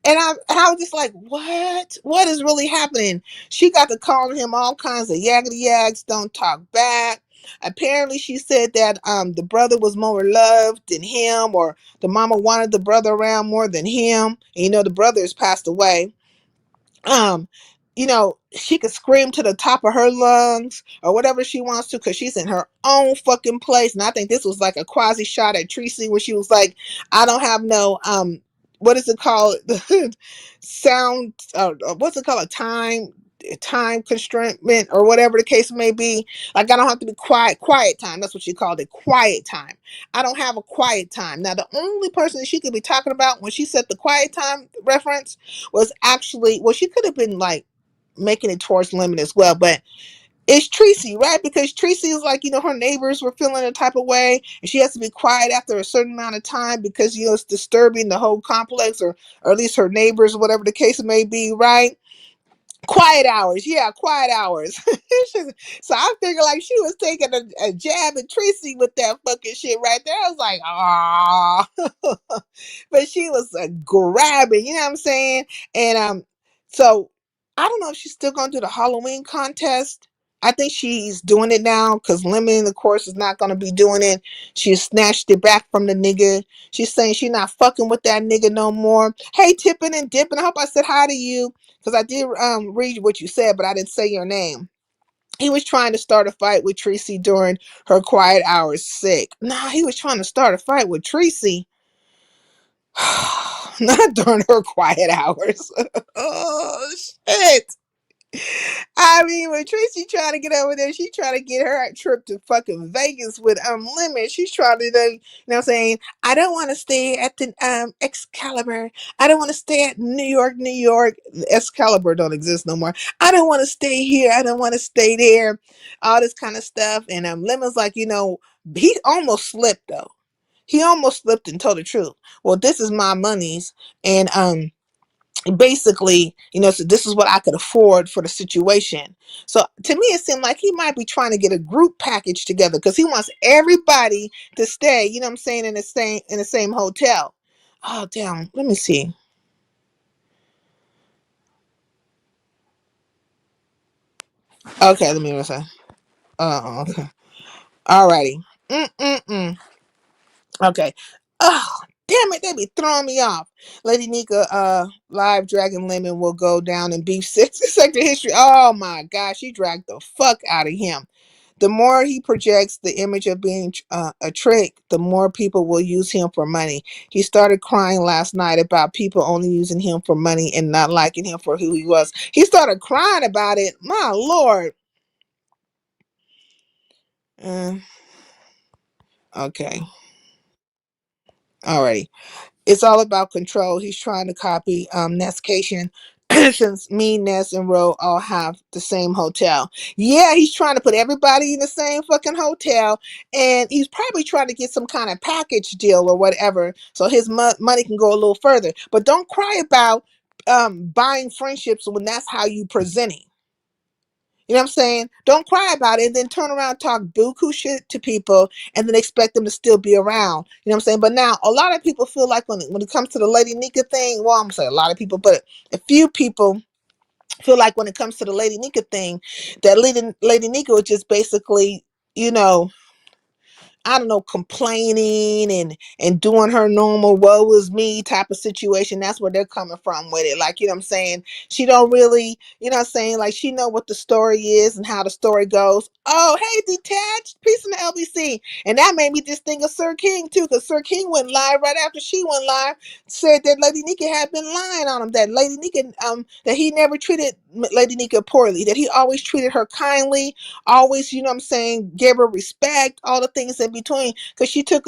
And I was just like, what? What is really happening? She got to calling him all kinds of yaggity yags, don't talk back. Apparently she said that the brother was more loved than him, or the mama wanted the brother around more than him. And the brother has passed away. She could scream to the top of her lungs or whatever she wants to because she's in her own fucking place. And I think this was like a quasi shot at Tracy where she was like, I don't have no, what is it called? Sound, what's it called? A time time constraint or whatever the case may be. Like I don't have to be quiet time. That's what she called it, quiet time. I don't have a quiet time. Now the only person that she could be talking about when she said the quiet time reference was actually, well, she could have been like making it towards Lemon as well, but it's Tracy, right? Because Tracy is like, her neighbors were feeling a type of way, and she has to be quiet after a certain amount of time because, it's disturbing the whole complex, or at least her neighbors, whatever the case may be, right? Quiet hours, yeah, quiet hours. So I figured like she was taking a jab at Tracy with that fucking shit right there. I was like, ah, but she was grabbing, you know what I'm saying? And so I don't know if she's still gonna do the Halloween contest. I think she's doing it now because Lemon, of course, is not gonna be doing it. She snatched it back from the nigga. She's saying she's not fucking with that nigga no more. Hey, Tippin' and Dippin', I hope I said hi to you because I did read what you said, but I didn't say your name. He was trying to start a fight with Tracy during her quiet hours. Sick. Nah, he was trying to start a fight with Tracy. Not during her quiet hours. Oh shit. I mean, when Tracy trying to get over there, she trying to get her trip to fucking Vegas with Lemon. She's trying to, what I'm saying, I don't want to stay at the Excalibur. I don't want to stay at New York, New York. Excalibur don't exist no more. I don't want to stay here. I don't want to stay there. All this kind of stuff. And Lemon's like, he almost slipped though. He almost slipped and told the truth. Well, this is my monies, and basically, so this is what I could afford for the situation. So to me, it seemed like he might be trying to get a group package together because he wants everybody to stay, you know what I'm saying, in the same hotel. Oh damn, let me see. Okay, let me see. Okay. Alrighty. Mm-mm-mm. Okay. Oh, damn it, they be throwing me off. Lady Nika, live Dragon Lemon will go down in Beef Sector history. Oh my gosh, she dragged the fuck out of him. The more he projects the image of being a trick, the more people will use him for money. He started crying last night about people only using him for money and not liking him for who he was. He started crying about it. My Lord. Okay. Alrighty. It's all about control. He's trying to copy Nestcation since me, Ness, and Ro all have the same hotel. Yeah, he's trying to put everybody in the same fucking hotel, and he's probably trying to get some kind of package deal or whatever so his money can go a little further. But don't cry about buying friendships when that's how you present it. You know what I'm saying? Don't cry about it and then turn around and talk buku shit to people and then expect them to still be around. You know what I'm saying? But now a lot of people feel like when it comes to the Lady Nika thing, well, I'm gonna say a lot of people, but a few people feel like when it comes to the Lady Nika thing, that Lady Nika was just basically, I don't know, complaining and doing her normal woe is me type of situation. That's where they're coming from with it. Like, you know what I'm saying? She don't really, you know what I'm saying? Like, she know what the story is and how the story goes. Oh, hey, Detached, peace in the LBC. And that made me just think of Sir King, too, because Sir King went live right after she went live, said that Lady Nika had been lying on him, that Lady Nika, that he never treated Lady Nika poorly, that he always treated her kindly, always, you know what I'm saying, gave her respect, all the things in between, because she took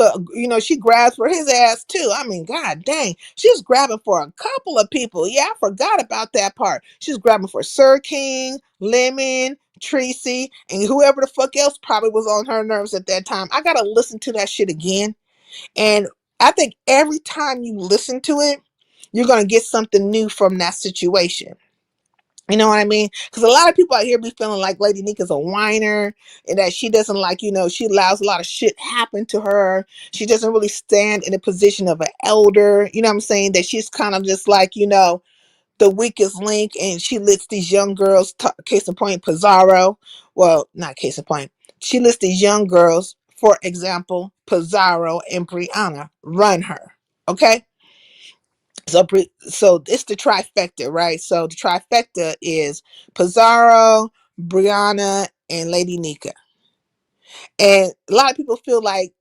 she grabbed for his ass too. I mean, god dang, she was grabbing for a couple of people. Yeah, I forgot about that part. She was grabbing for Sir King, Lemon, Tracy, and whoever the fuck else probably was on her nerves at that time. I gotta listen to that shit again, and I think every time you listen to it, you're gonna get something new from that situation. You know what I mean? Because a lot of people out here be feeling like Lady Nika's a whiner and that she doesn't she allows a lot of shit happen to her. She doesn't really stand in a position of an elder. You know what I'm saying? That she's kind of just like, the weakest link, and she lets these young girls, case in point, Pizarro. Well, not case in point. She lets these young girls, for example, Pizarro and Brianna, run her. Okay? So it's the trifecta, right? So the trifecta is Pizarro, Brianna, and Lady Nika. And a lot of people feel like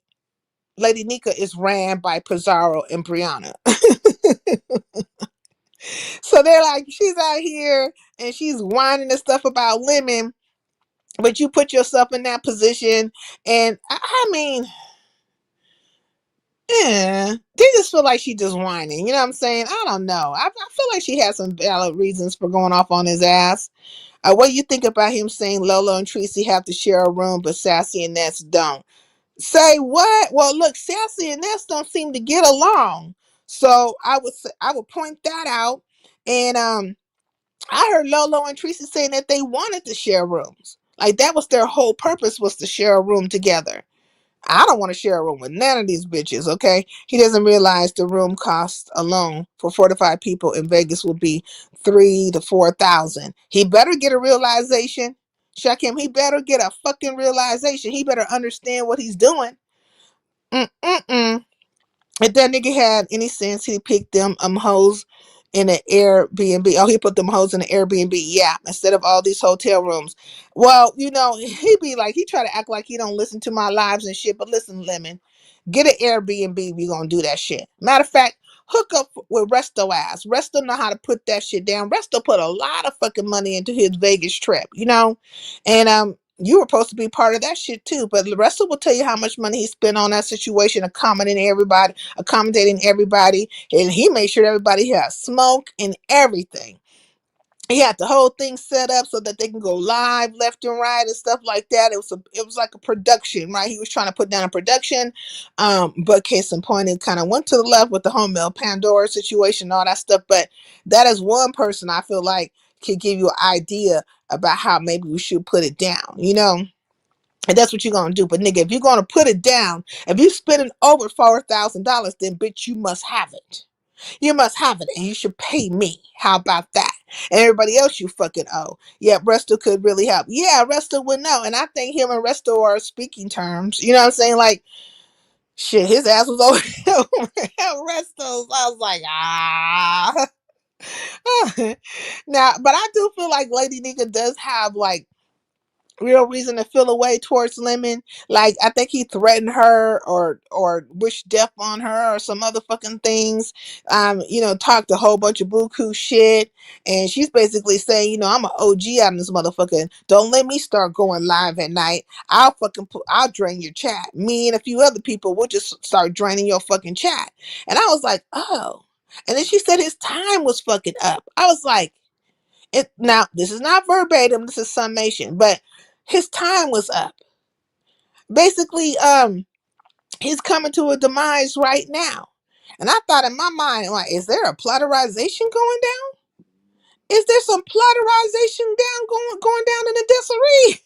Lady Nika is ran by Pizarro and Brianna. So they're like, she's out here and she's whining and stuff about Lemon, but you put yourself in that position. And I mean, yeah, they just feel like she just whining. You know what I'm saying? I don't know. I feel like she has some valid reasons for going off on his ass. What do you think about him saying Lolo and Tracy have to share a room, but Sassy and Ness don't? Say what? Well, look, Sassy and Ness don't seem to get along. So I would point that out. And I heard Lolo and Tracy saying that they wanted to share rooms. Like that was their whole purpose, was to share a room together. I don't want to share a room with none of these bitches, okay? He doesn't realize the room cost alone for 45 people in Vegas will be 3 to 4,000. He better get a realization. Check him. He better get a fucking realization. He better understand what he's doing. Mm-mm-mm. If that nigga had any sense, he picked them hoes in an Airbnb. Oh, he put them hoes in an Airbnb, yeah, instead of all these hotel rooms. Well, you know, he be like, he try to act like he don't listen to my lives and shit. But listen, Lemon, get an Airbnb. We gonna do that shit. Matter of fact, hook up with Resto ass. Resto know how to put that shit down. Resto put a lot of fucking money into his Vegas trip, you know, and you were supposed to be part of that shit too. But Resto will tell you how much money he spent on that situation, accommodating everybody, and he made sure everybody had smoke and everything. He had the whole thing set up so that they can go live left and right and stuff like that. It was like a production, right? He was trying to put down a production. But case in point, it kind of went to the left with the home mail Pandora situation, all that stuff. But that is one person I feel like could give you an idea about how maybe we should put it down, you know? And that's what you're gonna do. But nigga, if you're gonna put it down, if you spending over $4,000, then bitch, you must have it. You must have it, and you should pay me. How about that? And everybody else you fucking owe. Yeah, Resto could really help. Yeah, Resto would know. And I think him and Resto are speaking terms. You know what I'm saying? Like, shit, his ass was over Resto's. I was like, ah. Now, but I do feel like Lady Nika does have like real reason to feel away towards Lemon. Like I think he threatened her or wished death on her or some other fucking things. You know, talked a whole bunch of buku shit. And she's basically saying, you know, I'm an OG out in this motherfucker. Don't let me start going live at night. I'll drain your chat. Me and a few other people will just start draining your fucking chat. And I was like, oh. And then she said his time was fucking up. I was like, now this is not verbatim, this is summation, but his time was up. Basically, he's coming to a demise right now. And I thought in my mind, like, is there a plotterization going down? Is there some plotterization going down in the disarray?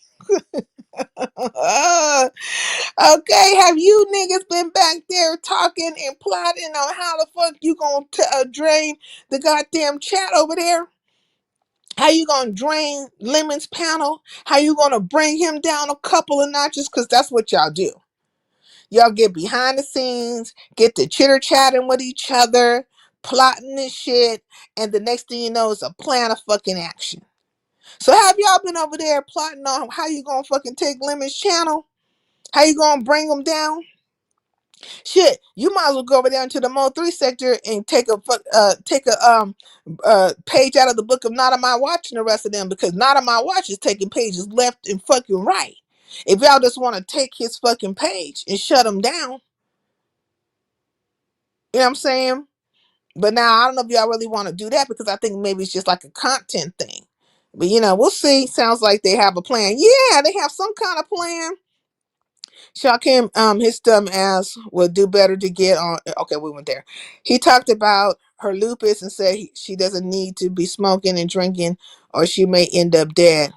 Okay, have you niggas been back there talking and plotting on how the fuck you gonna drain the goddamn chat over there? How you gonna drain Lemon's panel? How you gonna bring him down a couple of notches? Because that's what y'all do. Y'all get behind the scenes, get to chitter chatting with each other, plotting this shit, and the next thing you know is a plan of fucking action. So have y'all been over there plotting on how you gonna fucking take Lemon's channel? How you gonna bring him down? Shit, you might as well go over there into the Mo3 sector and take a page out of the book of Not on My Watch and the rest of them, because Not on My Watch is taking pages left and fucking right. If y'all just want to take his fucking page and shut him down, you know what I'm saying? But now I don't know if y'all really want to do that, because I think maybe it's just like a content thing. But you know, we'll see. Sounds like they have a plan. Yeah, they have some kind of plan. Shakim, his dumb ass would do better to get on. Okay, we went there. He talked about her lupus and said she doesn't need to be smoking and drinking, or she may end up dead.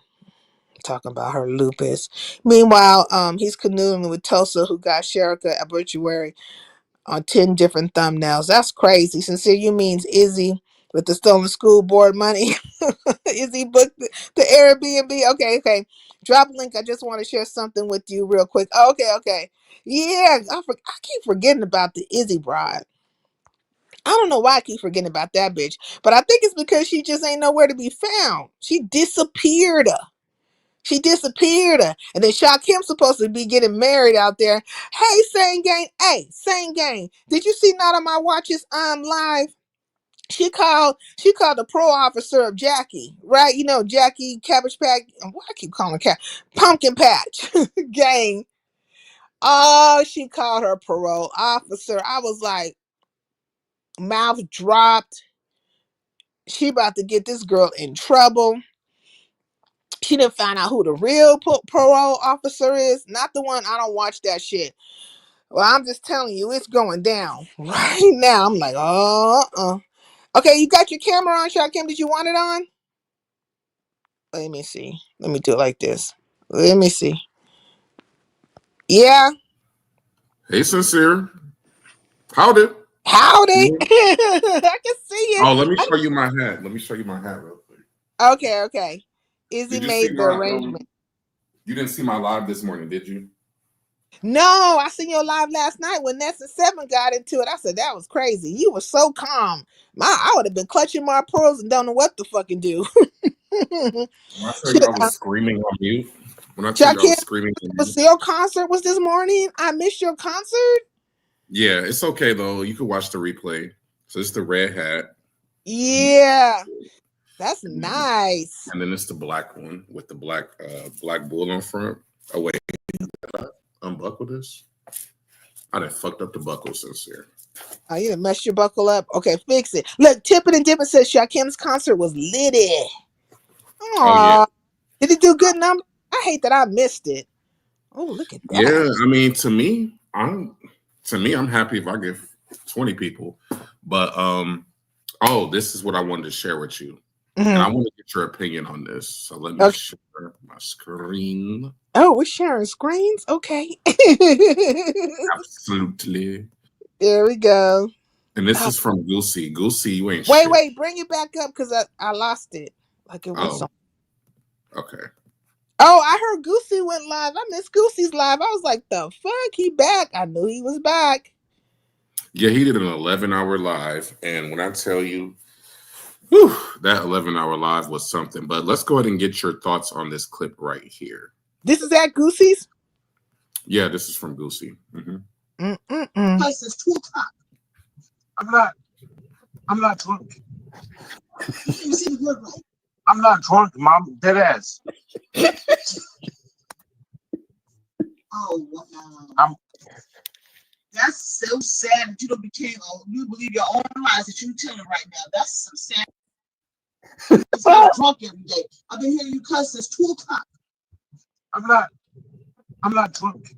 Talking about her lupus. Meanwhile, he's canoodling with Tulsa, who got Sherika obituary on 10 different thumbnails. That's crazy. Sincere You means Izzy with the stolen school board money. Izzy booked the Airbnb. Okay. Drop link. I just want to share something with you real quick. Okay. Yeah, I keep forgetting about the Izzy bride. I don't know why I keep forgetting about that bitch, but I think it's because she just ain't nowhere to be found. She disappeared. And then Shakim's supposed to be getting married out there. Hey, Same Gang. Did you see Not on My Watch's live? She called the pro officer of Jackie, right? You know, Jackie Cabbage Patch. Why I keep calling her Pumpkin Patch gang. Oh, she called her parole officer. I was like, mouth dropped. She about to get this girl in trouble. She didn't find out who the real parole officer is. Not the one. I don't watch that shit. Well, I'm just telling you, it's going down right now. I'm like, okay, you got your camera on, Shakim? Did you want it on? Let me see. Let me do it like this. Let me see. Yeah. Hey, Sincere. Howdy. Howdy. Mhm. I can see it. Oh, let me show you my hat. Let me show you my hat real quick. Okay. Izzy Did you see made the my arrangement. you didn't see my live this morning, did you? No, I seen your live last night when Ness and Seven got into it. I said that was crazy. You were so calm. I would have been clutching my pearls and don't know what to fucking do. When I tell you I was screaming on mute. When I tell you I Shakim, was screaming on mute. your concert was this morning. I missed your concert. Yeah, it's okay though. You can watch the replay. So it's the red hat. Yeah, that's nice. And then it's the black one with the black bull on front. Oh wait, did I unbuckle this? I done fucked up the buckle, Sincere. Oh, you done messed your buckle up. Okay, fix it. Look, Tippin and Dippin says Shakim's concert was litty. Oh yeah. Aw, did it do good numbers? I hate that I missed it. Oh, look at that. Yeah, I mean, to me, I'm happy if I get 20 people. But this is what I wanted to share with you. Mm-hmm. And I want to get your opinion on this. So let me share my screen. Oh, we're sharing screens? Okay. Absolutely. There we go. And this is from Goosey. Goosey, you ain't wait, shit. Wait, bring it back up because I lost it. Like it was on. Okay. Oh, I heard Goosey went live. I missed Goosey's live. I was like, the fuck? He back. I knew he was back. Yeah, he did an 11-hour live. And when I tell you, whew, that 11-hour live was something. But let's go ahead and get your thoughts on this clip right here. This is at Goosey's? Yeah, this is from Goosey. Mm-hmm. Place is 2 o'clock. I'm not drunk. You see the good right? I'm not drunk, Mom. Dead ass. Oh, wow. That's so sad that you don't you believe your own lies that you're telling right now. That's so sad. It's not drunk every day. I've been hearing you cuss since 2 o'clock. I'm not drunk.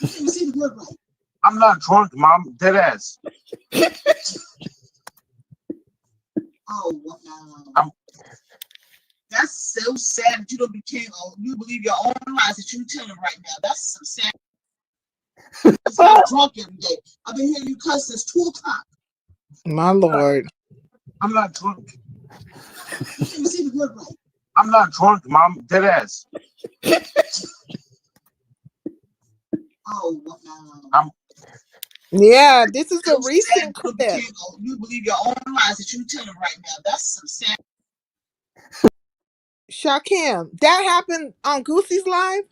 You see the good right? I'm not drunk, Mom. Dead ass. Oh, wow. That's so sad that you don't you believe your own lies that you're telling right now. That's so sad. It's not drunk every day. I've been hearing you cuss since 2 o'clock. My Lord. I'm not drunk. You see the good right? I'm not drunk, Mom. Dead ass. Oh, wow. Yeah, this is a recent clip. You believe your own lies that you're telling right now. That's so sad. Shakim, that happened on Goosey's live?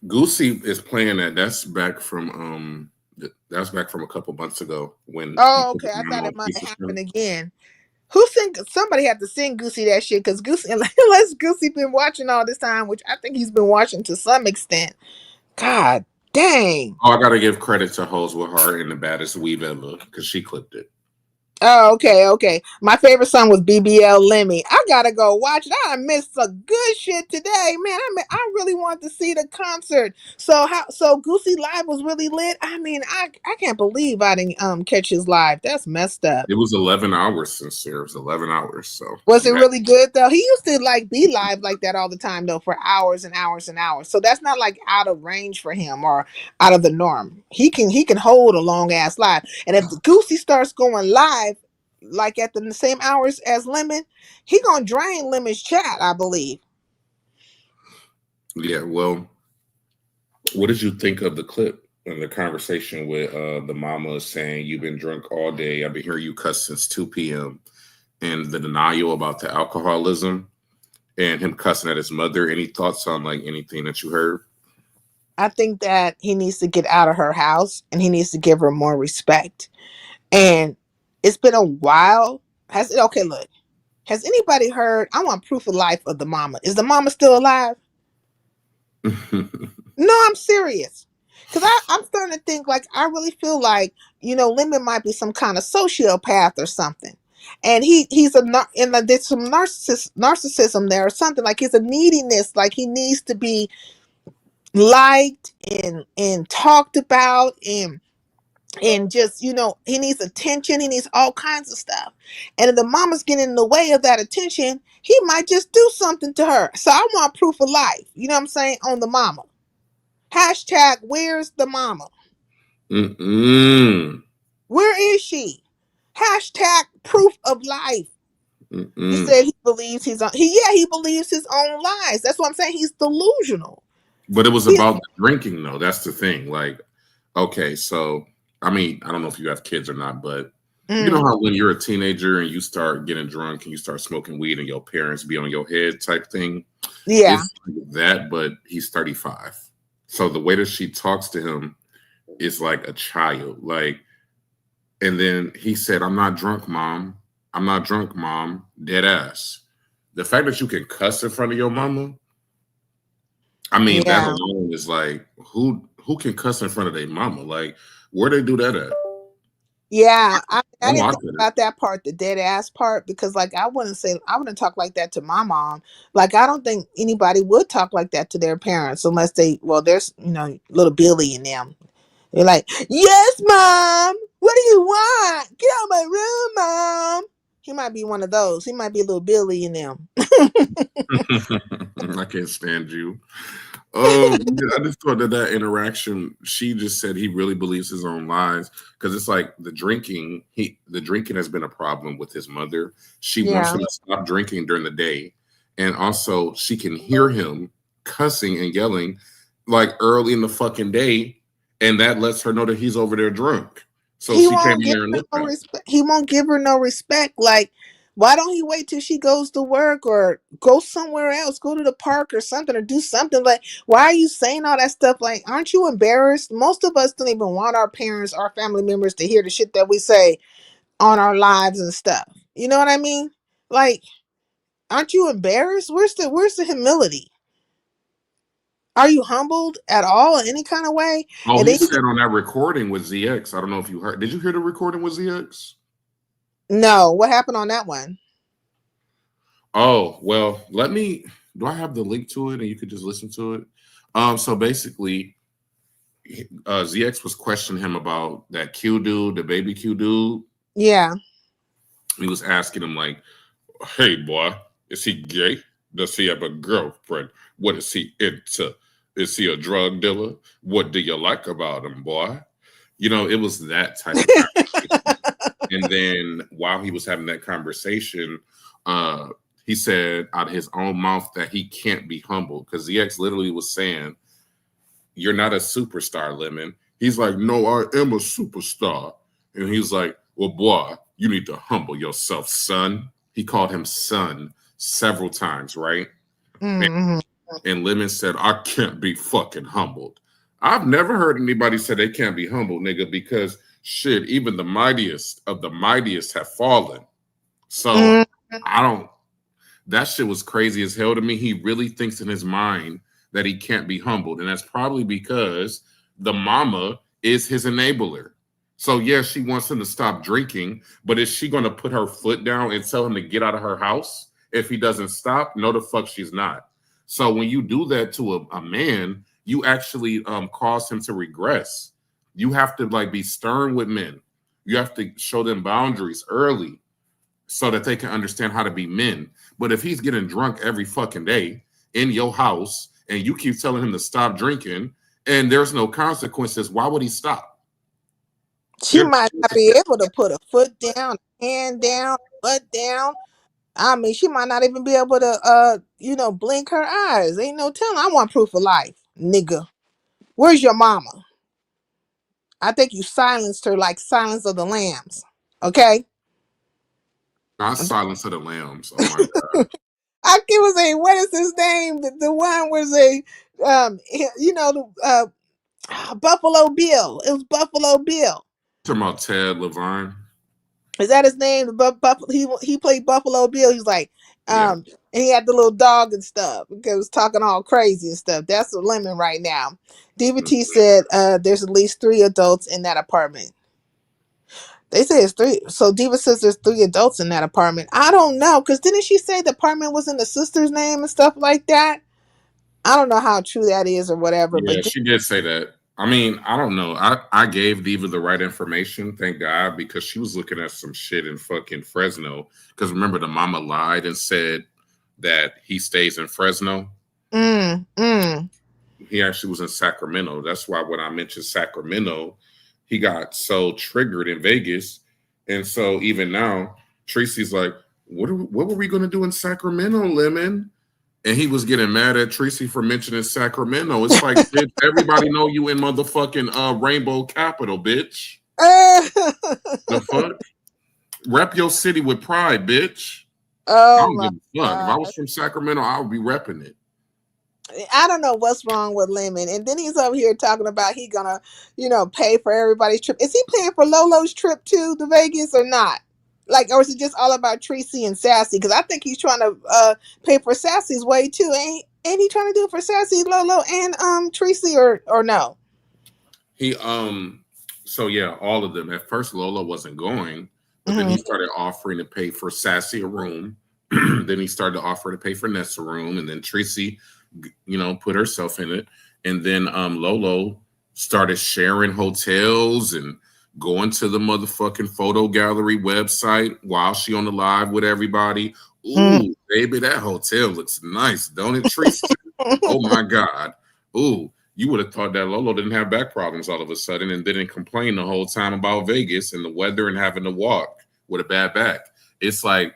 Goosey is playing that. That's back from a couple months ago when. Oh, okay. I thought it might happen again. Somebody had to sing Goosey that shit because Goosey, unless Goosey been watching all this time, which I think he's been watching to some extent. God dang. Oh, I gotta give credit to Hoes with Heart and the Baddest Weave Ever because she clipped it. Oh, okay. My favorite song was BBL Lemmy. I gotta go watch it. I missed some good shit today, man. I really wanted to see the concert. So Goosey live was really lit. I mean, I can't believe I didn't catch his live. That's messed up. It was 11 hours, Sincere. It was 11 hours. So was it really good though? He used to like be live like that all the time though, for hours and hours and hours. So that's not like out of range for him or out of the norm. He can hold a long ass live. And if Goosey starts going live like at the same hours as Lemon, he gonna drain Lemon's chat, I believe. Yeah, well, what did you think of the clip and the conversation with the mama saying you've been drunk all day? I've been hearing you cuss since 2 p.m. and the denial about the alcoholism and him cussing at his mother. Any thoughts on like anything that you heard? I think that he needs to get out of her house and he needs to give her more respect. And It's been a while. Okay, look. Has anybody heard? I want proof of life of the mama. Is the mama still alive? No, I'm serious. Cause I'm starting to think like I really feel like Lemon might be some kind of sociopath or something, and he's and there's some narcissism there or something, like he's a neediness, like he needs to be liked and talked about and just he needs attention, he needs all kinds of stuff, and if the mama's getting in the way of that attention, he might just do something to her. So I want proof of life, you know what I'm saying, on the mama. Hashtag where's the mama? Where is she? Hashtag proof of life. He said he believes he believes his own lies. That's what I'm saying. He's delusional. But it was about the drinking, though. That's the thing. Like, okay, so I mean, I don't know if you have kids or not, but you know how when you're a teenager and you start getting drunk and you start smoking weed and your parents be on your head type thing? Yeah. It's like that, but he's 35. So the way that she talks to him is like a child. Like, and then he said, I'm not drunk, mom. I'm not drunk, mom. Dead ass. The fact that you can cuss in front of your mama, I mean, that alone is like, who can cuss in front of their mama? Like, where they do that at? Yeah, I didn't think about that part, the dead ass part, because like I wouldn't talk like that to my mom. Like I don't think anybody would talk like that to their parents unless there's little Billy in them. They're like, yes, mom. What do you want? Get out of my room, mom. He might be one of those. He might be a little Billy in them. I can't stand you. I just thought that interaction, she just said he really believes his own lies, because it's like the drinking has been a problem with his mother. She wants him to stop drinking during the day, and also she can hear him cussing and yelling like early in the fucking day, and that lets her know that he's over there drunk. So she can't be there and look at him. He won't give her no respect. Like, why don't he wait till she goes to work or go somewhere else, go to the park or something, or do something? Like, why are you saying all that stuff? Like, aren't you embarrassed? Most of us don't even want our parents, our family members to hear the shit that we say on our lives and stuff. You know what I mean? Like, aren't you embarrassed? Where's the humility? Are you humbled at all in any kind of way? Oh, And he then said on that recording with ZX. I don't know if you heard. Did you hear the recording with ZX? No, what happened on that one? Oh, well, do I have the link to it and you could just listen to it? So basically, ZX was questioning him about that Q dude, the baby Q dude. Yeah. He was asking him like, hey, boy, is he gay? Does he have a girlfriend? What is he into? Is he a drug dealer? What do you like about him, boy? It was that type of conversation. And then while he was having that conversation, he said out of his own mouth that he can't be humbled, because ZX literally was saying, you're not a superstar, Lemon. He's like, no, I am a superstar. And he's like, well, boy, you need to humble yourself, son. He called him son several times, right? Mm-hmm. And Lemon said, I can't be fucking humbled. I've never heard anybody say they can't be humbled, nigga, because shit, even the mightiest of the mightiest have fallen. So that shit was crazy as hell to me. He really thinks in his mind that he can't be humbled. And that's probably because the mama is his enabler. So yeah, she wants him to stop drinking, but is she going to put her foot down and tell him to get out of her house if he doesn't stop? No, the fuck she's not. So when you do that to a man, you actually cause him to regress. You have to be stern with men. You have to show them boundaries early so that they can understand how to be men. But if he's getting drunk every fucking day in your house and you keep telling him to stop drinking and there's no consequences, why would he stop? She might not be able to put a foot down, hand down, butt down. I mean, she might not even be able to, blink her eyes. Ain't no telling. I want proof of life, nigga. Where's your mama? I think you silenced her like Silence of the Lambs. Okay? Not Silence of the Lambs. Oh my God. I was saying, what is his name? The one was Buffalo Bill. It was Buffalo Bill. Talking about Ted Levine. Is that his name? He played Buffalo Bill. He's like, Yeah. and he had the little dog and stuff because was talking all crazy and stuff. That's a lemon right now. DVT said there's at least 3 adults in that apartment. They say it's 3. So Diva says there's 3 adults in that apartment. I don't know, because didn't she say the apartment was in the sister's name and stuff like that? I don't know how true that is or whatever, Yeah, but she did say that. I mean, I don't know. I gave Diva the right information, thank God, because she was looking at some shit in fucking Fresno. Because remember, the mama lied and said that he stays in Fresno. He actually was in Sacramento. That's why when I mentioned Sacramento, he got so triggered in Vegas. And so even now, Tracy's like, what were we going to do in Sacramento, Lemon? And he was getting mad at Tracy for mentioning Sacramento. It's like, bitch, everybody know you in motherfucking Rainbow Capital, bitch. The fuck? Rep your city with pride, bitch. I oh don't my give a fuck. If I God. was from Sacramento, I would be repping it. I don't know what's wrong with Lemon. And then he's over here talking about he gonna, pay for everybody's trip. Is he paying for Lolo's trip to the Vegas or not? Like, or is it just all about Tracy and Sassy? Because I think he's trying to pay for Sassy's way too. Ain't he trying to do it for Sassy, Lolo, and Tracy, or no? He so yeah, all of them. At first Lola wasn't going, but then Mm-hmm. he started offering to pay for Sassy a room. Then he started to offer to pay for Nessa a room, and then Tracy, put herself in it. And then Lolo started sharing hotels and going to the motherfucking photo gallery website while she on the live with everybody. Ooh, baby, that hotel looks nice, don't it, Tracy? Oh my God. Ooh, you would have thought that Lolo didn't have back problems all of a sudden and didn't complain the whole time about Vegas and the weather and having to walk with a bad back. It's like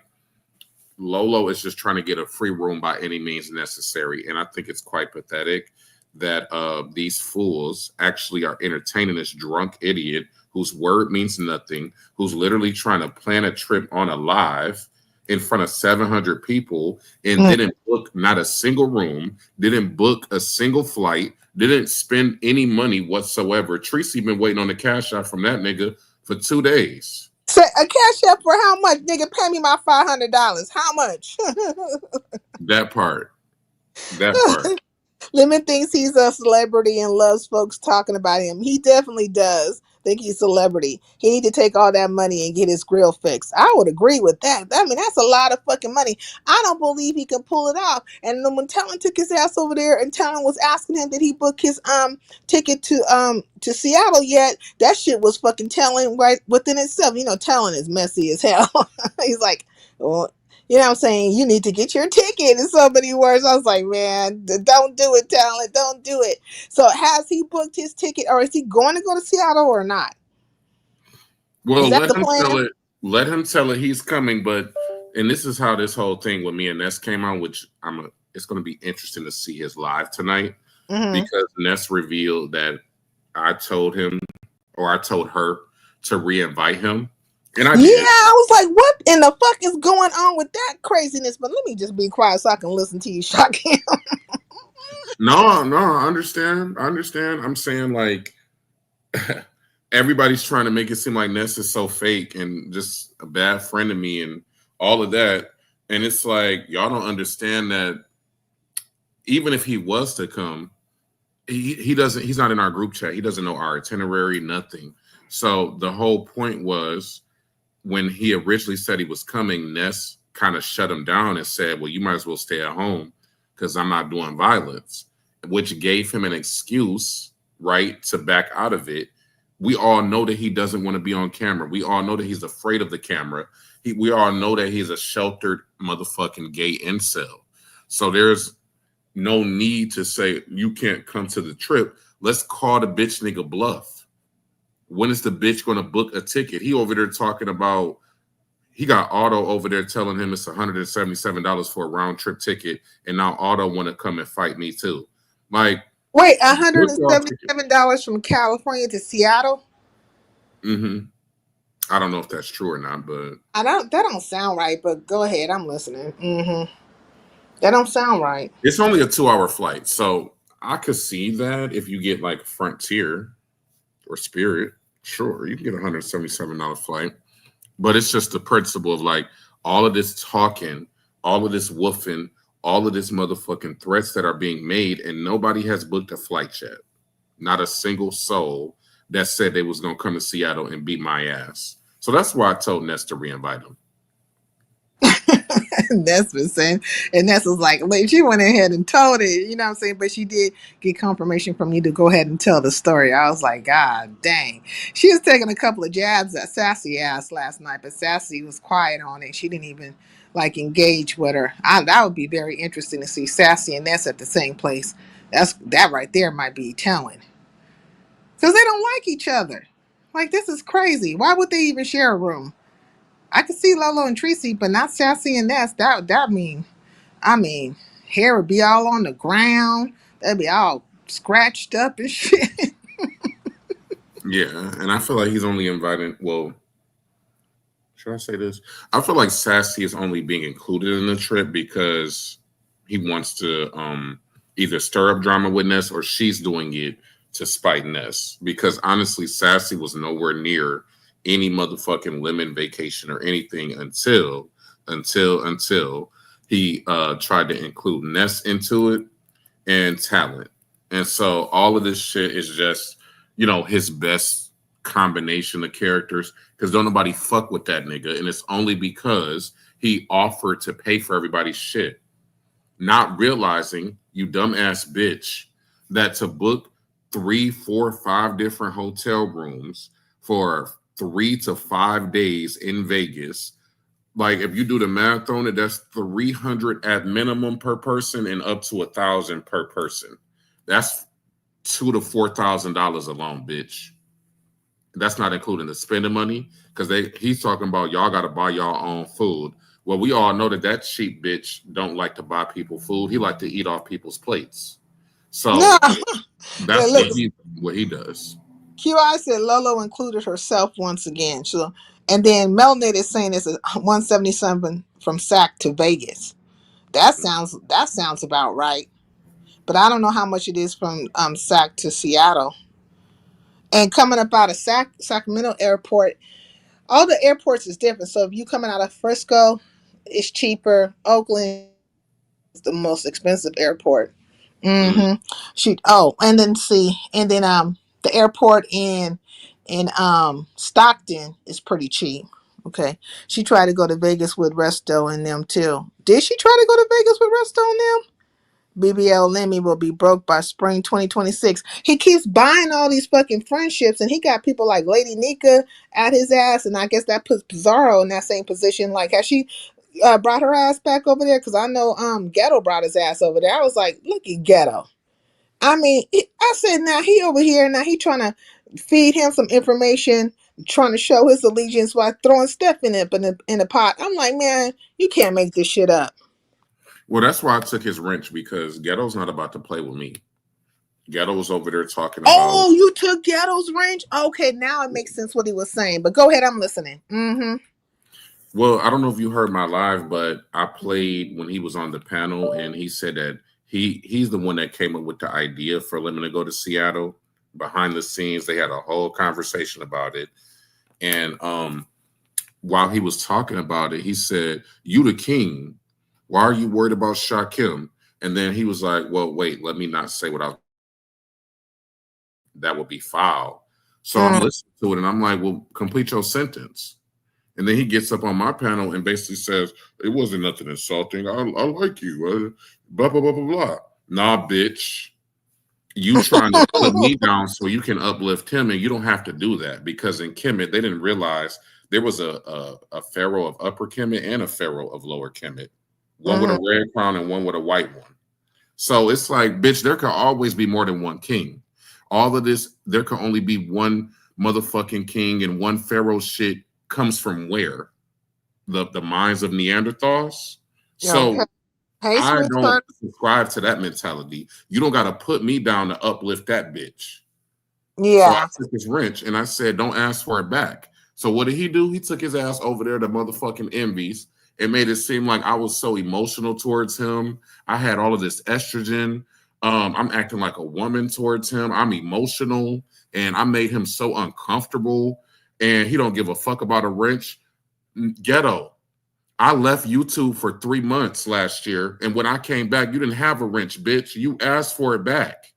Lolo is just trying to get a free room by any means necessary. And I think it's quite pathetic that these fools actually are entertaining this drunk idiot whose word means nothing, who's literally trying to plan a trip on a live in front of 700 people and didn't book not a single room, didn't book a single flight, didn't spend any money whatsoever. Tracy been waiting on the cash out from that nigga for 2 days. Say a cash up for how much? Nigga, pay me my $500. How much? That part. Lemon thinks he's a celebrity and loves folks talking about him. He definitely does think he's a celebrity. He need to take all that money and get his grill fixed. I would agree with that. I mean, that's a lot of fucking money. I don't believe he can pull it off. And then when Talon took his ass over there and Talon was asking him did he book his ticket to Seattle yet, that shit was fucking Talon right within itself. Talon is messy as hell. He's like, well, you know what I'm saying? You need to get your ticket in so many words. I was like, man, don't do it, Talent. Don't do it. So has he booked his ticket or is he going to go to Seattle or not? Well, Is that the plan? let him tell it he's coming, and this is how this whole thing with me and Ness came on, which it's going to be interesting to see his live tonight because Ness revealed that I told him or I told her to re-invite him. And I was like, what in the fuck is going on with that craziness? But let me just be quiet so I can listen to you shock him. No, I understand. I'm saying like everybody's trying to make it seem like Ness is so fake and just a bad friend of me and all of that. And it's like, y'all don't understand that even if he was to come, he's not in our group chat. He doesn't know our itinerary, nothing. So the whole point was when he originally said he was coming, Ness kind of shut him down and said, well, you might as well stay at home because I'm not doing violence, which gave him an excuse, right, to back out of it. We all know that he doesn't want to be on camera. We all know that he's afraid of the camera. We all know that he's a sheltered motherfucking gay incel. So there's no need to say you can't come to the trip. Let's call the bitch nigga bluff. When is the bitch going to book a ticket? He over there talking about, he got Otto over there telling him it's $177 for a round trip ticket. And now Otto want to come and fight me too. Like, wait, $177 from California to Seattle? I don't know if that's true or not, but that don't sound right, but go ahead. I'm listening. That don't sound right. It's only a 2-hour flight. So I could see that if you get like Frontier or Spirit, sure, you can get a $177 flight. But it's just the principle of like all of this talking, all of this woofing, all of this motherfucking threats that are being made, and nobody has booked a flight yet. Not a single soul that said they was gonna come to Seattle and beat my ass. So that's why I told Ness to reinvite him. Ness was saying, and Ness was like, she went ahead and told it, you know what I'm saying? But she did get confirmation from you to go ahead and tell the story. I was like, God dang. She was taking a couple of jabs at Sassy ass last night, but Sassy was quiet on it. She didn't even like engage with her. That would be very interesting to see Sassy and Ness at the same place. That right there might be telling. Because they don't like each other. Like, this is crazy. Why would they even share a room? I could see Lolo and Tracy, but not Sassy and Ness. That mean, hair would be all on the ground. They'd be all scratched up and shit. Yeah, and I feel like he's only inviting. Well, should I say this? I feel like Sassy is only being included in the trip because he wants to either stir up drama with Ness or she's doing it to spite Ness. Because honestly, Sassy was nowhere near any motherfucking lemon vacation or anything until he tried to include Ness into it and Talent. And so all of this shit is just, his best combination of characters because don't nobody fuck with that nigga. And it's only because he offered to pay for everybody's shit. Not realizing, you dumbass bitch, that to book 3, 4, 5 different hotel rooms for 3 to 5 days in Vegas, like if you do the math on it, that's $300 at minimum per person and up to $1,000 per person. That's $2,000 to $4,000 alone, bitch. That's not including the spending money because he's talking about y'all got to buy y'all own food. Well, we all know that cheap bitch don't like to buy people food. He like to eat off people's plates. So No. that's Yeah, what he does. QI said Lolo included herself once again. And then Melnit is saying it's a 177 from Sac to Vegas. That sounds about right. But I don't know how much it is from Sac to Seattle. And coming up out of Sacramento Airport, all the airports is different. So if you coming out of Frisco, it's cheaper. Oakland is the most expensive airport. Mm-hmm. The airport in Stockton is pretty cheap. Okay. She tried to go to Vegas with Resto and them too. Did she try to go to Vegas with Resto and them? BBL Lemmy will be broke by spring 2026. He keeps buying all these fucking friendships, and he got people like Lady Nika at his ass, and I guess that puts Pizarro in that same position. Like, has she brought her ass back over there? Because I know Ghetto brought his ass over there. I was like, look at Ghetto. I mean, I said, now he over here, now he trying to feed him some information, trying to show his allegiance while throwing stuff in the pot. I'm like, man, you can't make this shit up. Well, that's why I took his wrench because Ghetto's not about to play with me. Ghetto was over there talking about. Oh, you took Ghetto's wrench? Okay, now it makes sense what he was saying. But go ahead, I'm listening. Mm-hmm. Well, I don't know if you heard my live, but I played when he was on the panel, and he said that he's the one that came up with the idea for Lemon to go to Seattle. Behind the scenes, they had a whole conversation about it, and while he was talking about it, he said, "You the king. Why are you worried about Shakim?" And then he was like, "Well, wait, let me not say what I." That would be foul. So I'm listening to it, and I'm like, "Well, complete your sentence." And then he gets up on my panel and basically says, "It wasn't nothing insulting. I like you. Blah, blah, blah, blah, blah." Nah, bitch. You trying to put me down so you can uplift him, and you don't have to do that because in Kemet, they didn't realize there was a pharaoh of Upper Kemet and a pharaoh of Lower Kemet. One with a red crown and one with a white one. So it's like, bitch, there could always be more than one king. All of this, there could only be one motherfucking king, and one pharaoh shit comes from where? The minds of Neanderthals. So I don't subscribe to that mentality. You don't got to put me down to uplift that bitch. Yeah. So I took his wrench and I said, don't ask for it back. So what did he do? He took his ass over there to motherfucking Envies. It made it seem like I was so emotional towards him. I had all of this estrogen. I'm acting like a woman towards him. I'm emotional, and I made him so uncomfortable. And he don't give a fuck about a wrench. Ghetto. I left YouTube for 3 months last year, and when I came back, you didn't have a wrench, bitch. You asked for it back.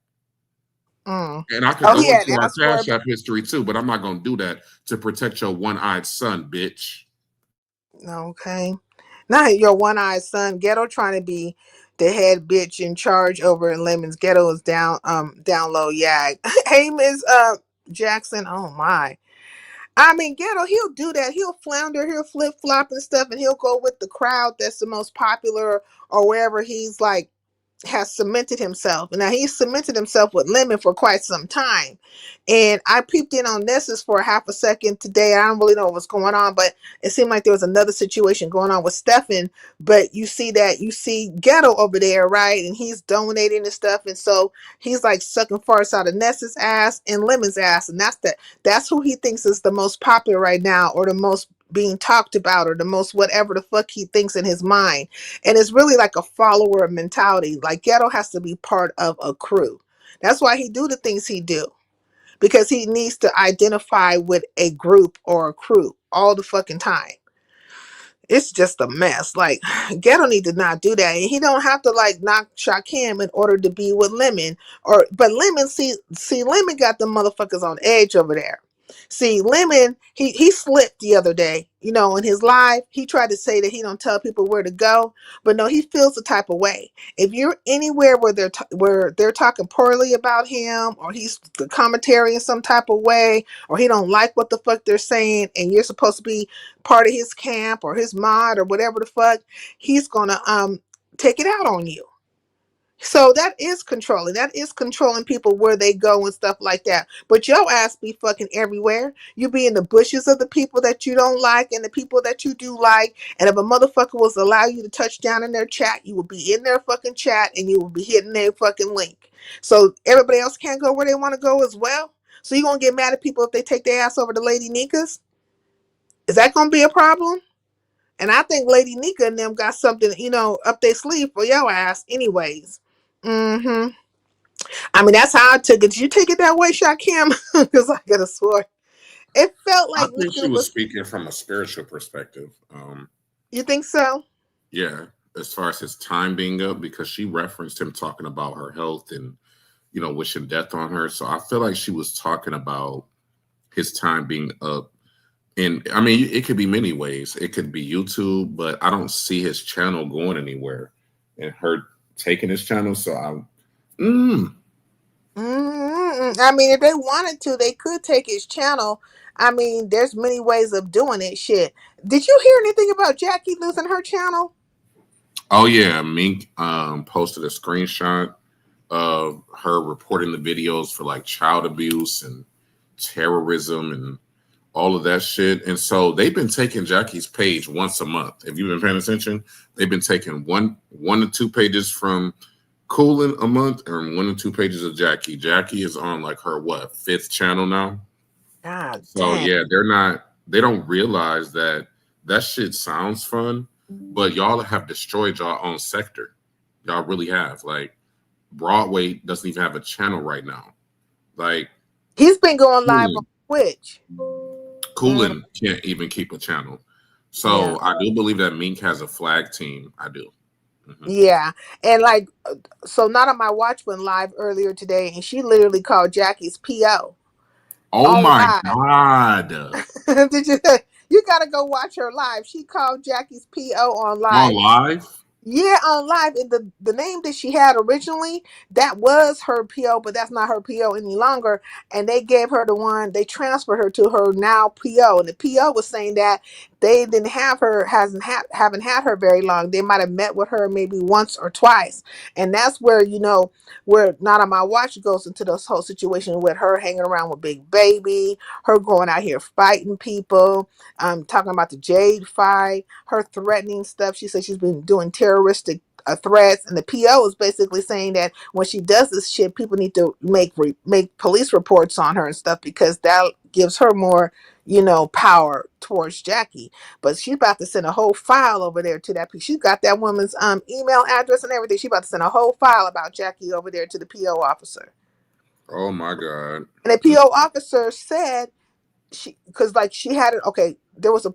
And I could Oh, go he had into our asked for Cash it. App history too, but I'm not gonna do that to protect your one-eyed son, bitch. Okay. Now your one-eyed son, Ghetto, trying to be the head bitch in charge over in Lemons. Ghetto is down low. Yeah. Hey, Miss Jackson. Oh my. I mean, Ghetto, he'll do that. He'll flounder, he'll flip flop and stuff, and he'll go with the crowd that's the most popular or wherever he's like has cemented himself. Now he's cemented himself with Lemon for quite some time. And I peeped in on Nessus for a half a second today. I don't really know what's going on, but it seemed like there was another situation going on with Stefan. But you see Ghetto over there, right? And he's donating and stuff. And so he's like sucking farts out of Nessus ass and Lemon's ass. And that's who he thinks is the most popular right now, or the most being talked about, or the most whatever the fuck he thinks in his mind. And it's really like a follower mentality. Like Ghetto has to be part of a crew. That's why he do the things he do, because he needs to identify with a group or a crew all the fucking time. It's just a mess. Like Ghetto need to not do that. And he don't have to like knock Shakim in order to be with Lemon. But Lemon, see Lemon got the motherfuckers on edge over there. See, Lemon, he slipped the other day, in his live. He tried to say that he don't tell people where to go, but no, he feels the type of way. If you're anywhere where they're talking poorly about him, or he's the commentary in some type of way, or he don't like what the fuck they're saying, and you're supposed to be part of his camp or his mod or whatever the fuck, he's gonna take it out on you. So that is controlling. That is controlling people where they go and stuff like that. But your ass be fucking everywhere. You be in the bushes of the people that you don't like and the people that you do like. And if a motherfucker was to allow you to touch down in their chat, you will be in their fucking chat and you will be hitting their fucking link. So everybody else can't go where they want to go as well. So you gonna get mad at people if they take their ass over to Lady Nika's? Is that gonna be a problem? And I think Lady Nika and them got something, up their sleeve for your ass anyways. I mean, that's how I took it. Did you take it that way, Shakim? Because I could have swore it felt I like think she Nika was was. speaking from a spiritual perspective. You think so? Yeah, as far as his time being up, because she referenced him talking about her health and wishing death on her. So I feel like she was talking about his time being up. And I mean, it could be many ways. It could be YouTube, but I don't see his channel going anywhere, and her taking his channel. So I mean, if they wanted to, they could take his channel. I mean, there's many ways of doing it. Shit. Did you hear anything about Jackie losing her channel? Oh yeah, Mink posted a screenshot of her reporting the videos for like child abuse and terrorism and all of that shit. And so they've been taking Jackie's page once a month. If you've been paying attention, they've been taking one to two pages from Coolin a month and 1 to 2 pages of Jackie. Jackie is on like her fifth channel now. God So damn. yeah, they don't realize that shit sounds fun, but y'all have destroyed y'all own sector. Y'all really have. Like Broadway doesn't even have a channel right now. Like He's been going live on Twitch. Coolin can't even keep a channel. So I do believe that Mink has a flag team. I do. Yeah. And like, so Not on My Watch went live earlier today, and she literally called Jackie's PO. Oh my God. Did you gotta go watch her live. She called Jackie's PO on live. On live? Yeah, on live. And the name that she had originally, that was her PO, but that's not her PO any longer. And they gave her the one, they transferred her to her now PO. And the PO was saying that they didn't have her, haven't had her very long. They might have met with her maybe once or twice. And that's where, where Not on My Watch goes into this whole situation with her hanging around with Big Baby, her going out here fighting people, talking about the Jade fight, her threatening stuff. She said she's been doing terroristic threats, and the PO is basically saying that when she does this shit, people need to make police reports on her and stuff, because that gives her more, power towards Jackie. But she's about to send a whole file over there to that. She's got that woman's email address and everything. She's about to send a whole file about Jackie over there to the PO officer. Oh my God. And the PO officer said, because like she had it, okay, there was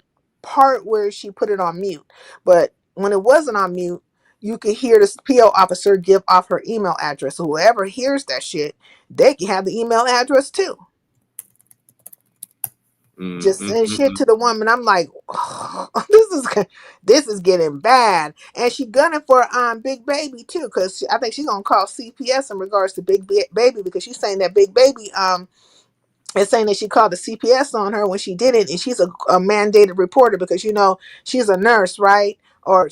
part where she put it on mute, but when it wasn't on mute, you could hear the PO officer give off her email address. So whoever hears that shit, they can have the email address too. Just send shit to the woman. I'm like, oh, this is getting bad. And she gunning for Big Baby too, because I think she's gonna call CPS in regards to Baby, because she's saying that Big Baby is saying that she called the CPS on her when she didn't, and she's a mandated reporter because she's a nurse, right? Or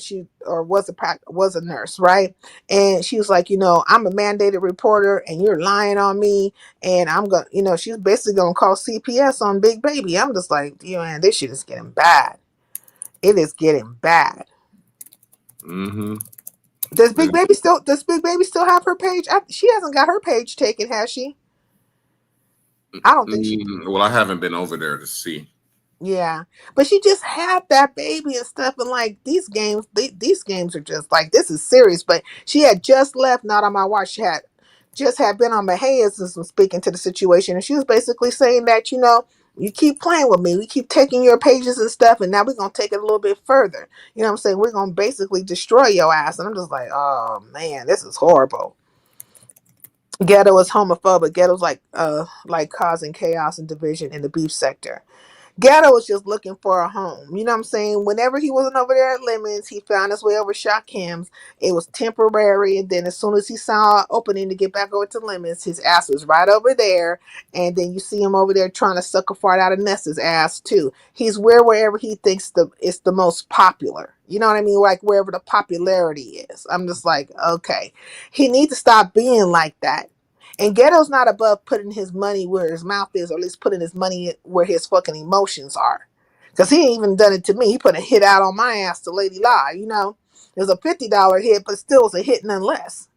was a nurse, right? And she was like, I'm a mandated reporter, and you're lying on me, and I'm gonna, she's basically gonna call CPS on Big Baby. I'm just like, man, this shit is getting bad. It is getting bad. Mm-hmm. Does Big Baby still have her page? She hasn't got her page taken, has she? I don't think she. Well, I haven't been over there to see. Yeah, but she just had that baby and stuff, and like these games are just like, this is serious. But she had just left, not on my watch. She had just had been on Mahias and was speaking to the situation, and she was basically saying that you keep playing with me, we keep taking your pages and stuff, and now we're gonna take it a little bit further. You know what I'm saying? We're gonna basically destroy your ass, and I'm just like, oh man, this is horrible. Ghetto is homophobic. Ghetto's like causing chaos and division in the beef sector. Ghetto was just looking for a home. You know what I'm saying? Whenever he wasn't over there at Lemons, he found his way over Shock Hams. It was temporary. And then as soon as he saw an opening to get back over to Lemons, his ass was right over there. And then you see him over there trying to suck a fart out of Nessa's ass too. He's wherever he thinks it's the most popular. You know what I mean? Like wherever the popularity is. I'm just like, okay. He needs to stop being like that. And Ghetto's not above putting his money where his mouth is, or at least putting his money where his fucking emotions are. Because he ain't even done it to me. He put a hit out on my ass to Lady Lie, It was a $50 hit, but still was a hit nonetheless.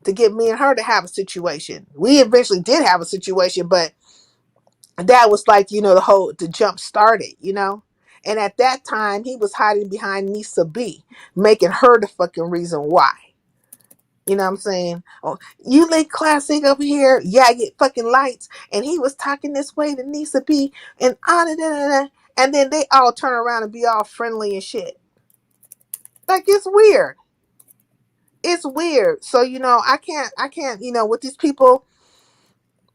To get me and her to have a situation. We eventually did have a situation, but that was like, the jump started, And at that time, he was hiding behind Nisa B, making her the fucking reason why. You know what I'm saying? Oh, you lit classic over here. Yeah, I get fucking lights. And he was talking this way to Nisa B and and then they all turn around and be all friendly and shit. Like it's weird. It's weird. So, I can't, with these people,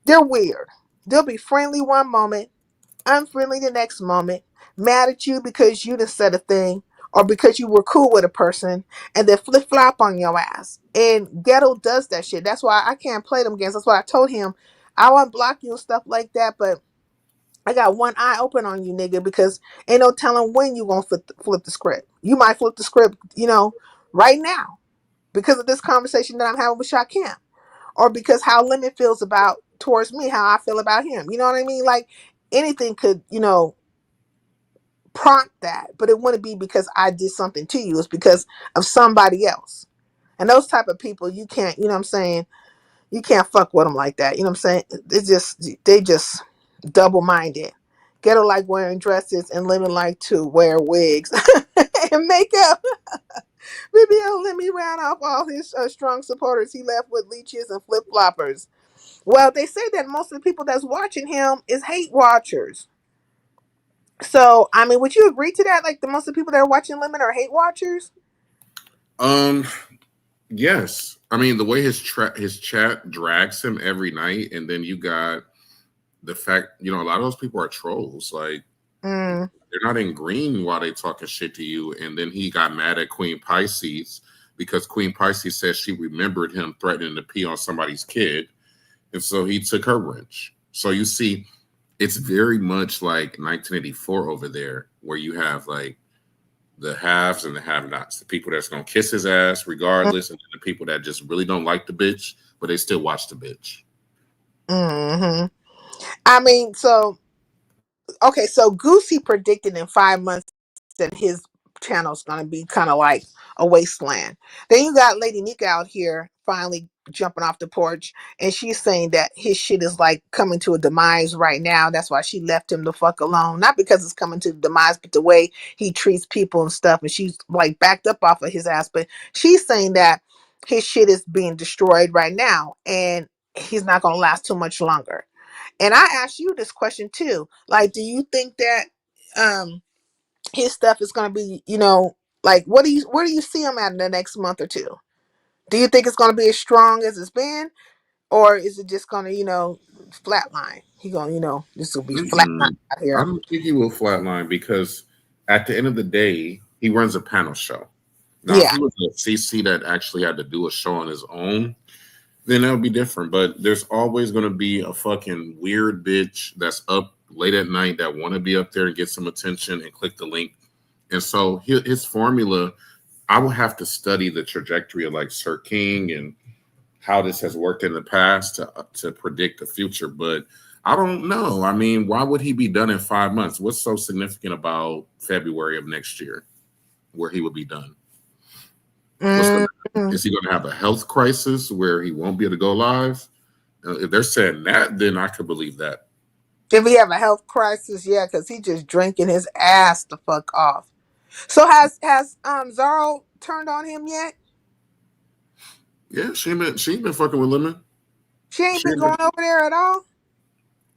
they're weird. They'll be friendly one moment, unfriendly the next moment, mad at you because you done said a thing or because you were cool with a person, and then flip flop on your ass. And Ghetto does that shit. That's why I can't play them games. That's why I told him I won't block you and stuff like that, but I got one eye open on you, nigga, because ain't no telling when you gonna flip the script. You might flip the script, right now because of this conversation that I'm having with Shakim, or because how Lemon feels about towards me, how I feel about him. You know what I mean? Like anything could, prompt that, but it wouldn't be because I did something to you. It's because of somebody else. And those type of people, you can't, you know what I'm saying? You can't fuck with them like that. You know what I'm saying? They just double-minded. Ghetto like wearing dresses and Lemon like to wear wigs and makeup. BBL Lemmy ran off all his strong supporters. He left with leeches and flip-floppers. Well, they say that most of the people that's watching him is hate watchers. So, I mean, would you agree to that? Like, the most of the people that are watching Lemon are hate watchers? Yes. I mean, the way his chat drags him every night, and then you got the fact, a lot of those people are trolls. Like, they're not in green while they talking shit to you. And then he got mad at Queen Pisces because Queen Pisces said she remembered him threatening to pee on somebody's kid. And so he took her wrench. So you see, it's very much like 1984 over there, where you have like the haves and the have-nots, the people that's gonna kiss his ass regardless, and then the people that just really don't like the bitch, but they still watch the bitch. Mm-hmm. I mean, so Goosey predicted in 5 months that his channel's gonna be kind of like a wasteland. Then you got Lady Nika out here finally jumping off the porch, and she's saying that his shit is like coming to a demise right now. That's why she left him the fuck alone. Not because it's coming to the demise, but the way he treats people and stuff. And she's like backed up off of his ass. But she's saying that his shit is being destroyed right now, and he's not gonna last too much longer. And I asked you this question too. Like, do you think that his stuff is going to be, you know, like where do you see him at in the next month or two? Do you think it's going to be as strong as it's been, or is it just going to, you know, flatline? He going to, you know, this will be flatline out I here. don't think he will flatline because at the end of the day, he runs a panel show. Now, if Yeah. he was a CC that actually had to do a show on his own, then that would be different. But there's always going to be a fucking weird bitch that's up late at night that want to be up there and get some attention and click the link. And so his formula, I will have to study the trajectory of like Sir King and how this has worked in the past to predict the future. But I don't know. I mean, why would he be done in 5 months? What's so significant about February of next year where he would be done? Is he going to have a health crisis where he won't be able to go live? If they're saying that, then I could believe that. If he have a health crisis, yeah, because he just drinking his ass the fuck off. So has Zaro turned on him yet? Yeah, she ain't been fucking with Lemon. She ain't been going over there at all.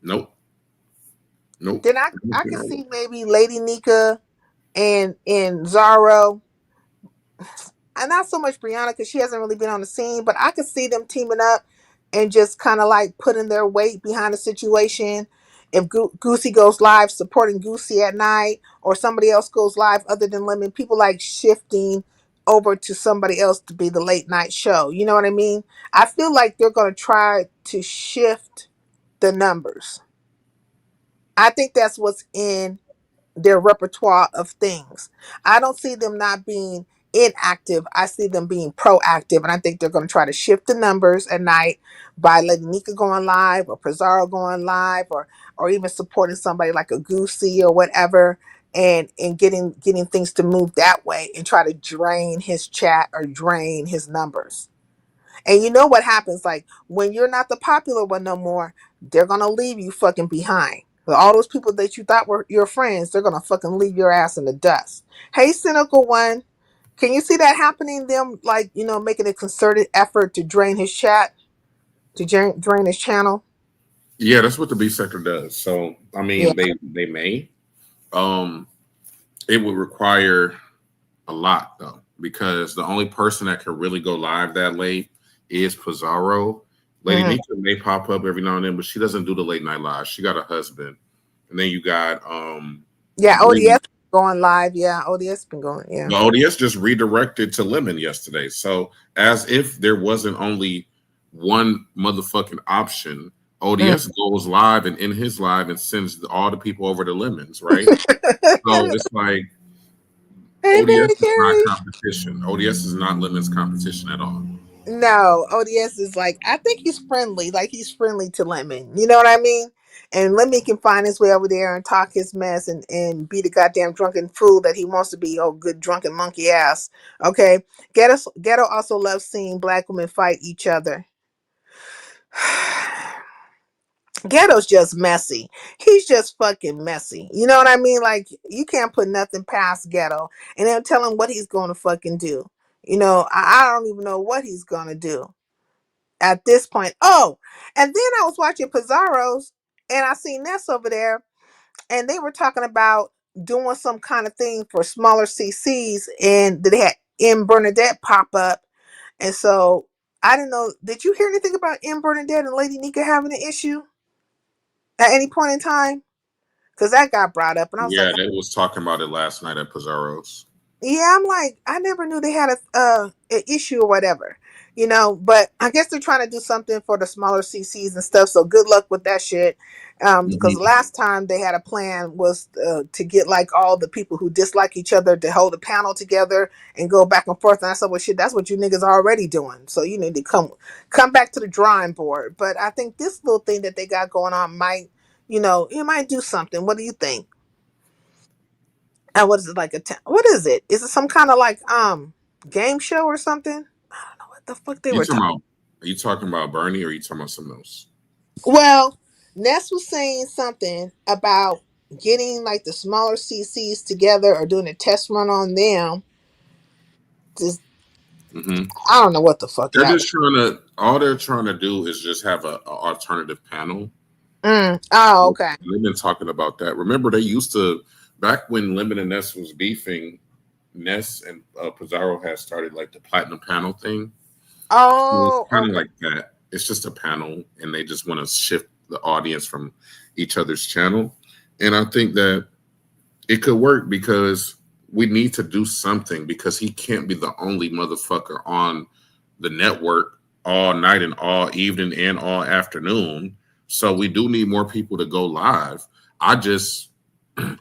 Nope. Then I can see maybe Lady Nika and Zaro, and not so much Brianna because she hasn't really been on the scene, but I could see them teaming up and just kind of like putting their weight behind the situation. If Goosey goes live supporting Goosey at night, or somebody else goes live other than Lemon, people like shifting over to somebody else to be the late night show. You know what I mean? I feel like they're going to try to shift the numbers. I think that's what's in their repertoire of things. I don't see them not being inactive. I see them being proactive, and I think they're going to try to shift the numbers at night by letting Nika going live or Pizarro going live, or even supporting somebody like a Goosey or whatever, and getting things to move that way and try to drain his chat or drain his numbers. And you know what happens? Like when you're not the popular one no more, they're gonna leave you fucking behind. All those people that you thought were your friends, they're gonna fucking leave your ass in the dust. Hey, cynical one, can you see that happening? Them like, you know, making a concerted effort to drain his chat, to drain his channel. Yeah, that's what the B sector does. So I mean, Yeah. they may. It would require a lot though, because the only person that can really go live that late is Pizarro. Lady Nika may pop up every now and then, but she doesn't do the late night live. She got a husband. And then you got Yeah, ODS going live. Yeah, ODS been going, yeah. the ODS just redirected to Lemon yesterday. So as if there wasn't only one motherfucking option, ODS goes live and in his live and sends all the people over to Lemons, right? So it's like ODS is not competition. ODS is not Lemon's competition at all. No, ODS is like, I think he's friendly. Like he's friendly to Lemon. You know what I mean? And Lemon can find his way over there and talk his mess and be the goddamn drunken fool that he wants to be. Oh, good drunken monkey ass. Okay. Ghetto also loves seeing black women fight each other. Ghetto's just messy. He's just fucking messy. You know what I mean? Like you can't put nothing past Ghetto and then tell him what he's going to fucking do. You know, I don't even know what he's going to do at this point. Oh, and then I was watching Pizarro's and I seen Ness over there and they were talking about doing some kind of thing for smaller CCs and they had M. Bernadette pop up. And so I didn't know. Did you hear anything about M. Bernadette and Lady Nika having an issue at any point in time? Because that got brought up and I was like, Yeah, they was talking about it last night at Pizarro's. yeah, I'm like, I never knew they had an issue or whatever, you know. But I guess they're trying to do something for the smaller CCs and stuff. So good luck with that shit. Because last time they had a plan was to get like all the people who dislike each other to hold a panel together and go back and forth. And I said, well, shit, that's what you niggas are already doing. So you need to come back to the drawing board. But I think this little thing that they got going on might, you know, it might do something. What do you think? And what is it like what is it? Is it some kind of like game show or something? I don't know what the fuck they were talking about. Are you talking about Bernie or are you talking about something else? Well, Ness was saying something about getting like the smaller CCs together or doing a test run on them. Just I don't know what the fuck. They're just trying to. All they're trying to do is just have a alternative panel. Oh, okay. They've been talking about that. Remember, they used to back when Lemon and Ness was beefing, Ness and Pizarro had started like the platinum panel thing. It was Oh, kind of okay. like that. It's just a panel, and they just want to shift the audience from each other's channel. And I think that it could work because we need to do something because he can't be the only motherfucker on the network all night and all evening and all afternoon. So we do need more people to go live.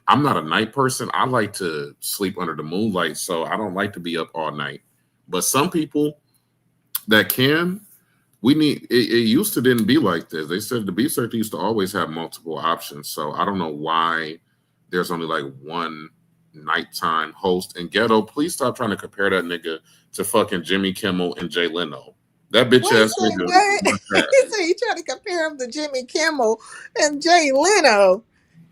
I'm not a night person. I like to sleep under the moonlight, so I don't like to be up all night. But some people that can, we need it used to didn't be like this. They said the beef circuit used to always have multiple options. So I don't know why there's only like one nighttime host. And Ghetto, please stop trying to compare that nigga to fucking Jimmy Kimmel and Jay Leno. That bitch Wait, ass say nigga. what? He said he tried to compare him to Jimmy Kimmel and Jay Leno.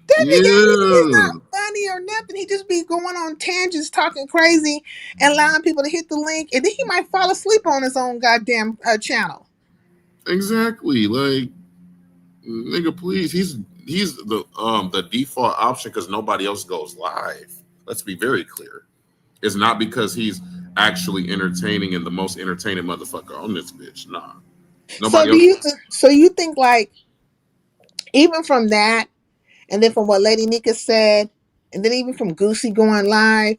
That nigga, he's Yeah, not funny or nothing. He just be going on tangents, talking crazy, and allowing people to hit the link, and then he might fall asleep on his own goddamn exactly. Like, nigga, please. He's the default option because nobody else goes live. Let's be very clear. It's not because he's actually entertaining and the most entertaining motherfucker on this bitch. Nah. So Nobody else. so you think like even from that, and then from what Lady Nika said, and then even from Goosey going live,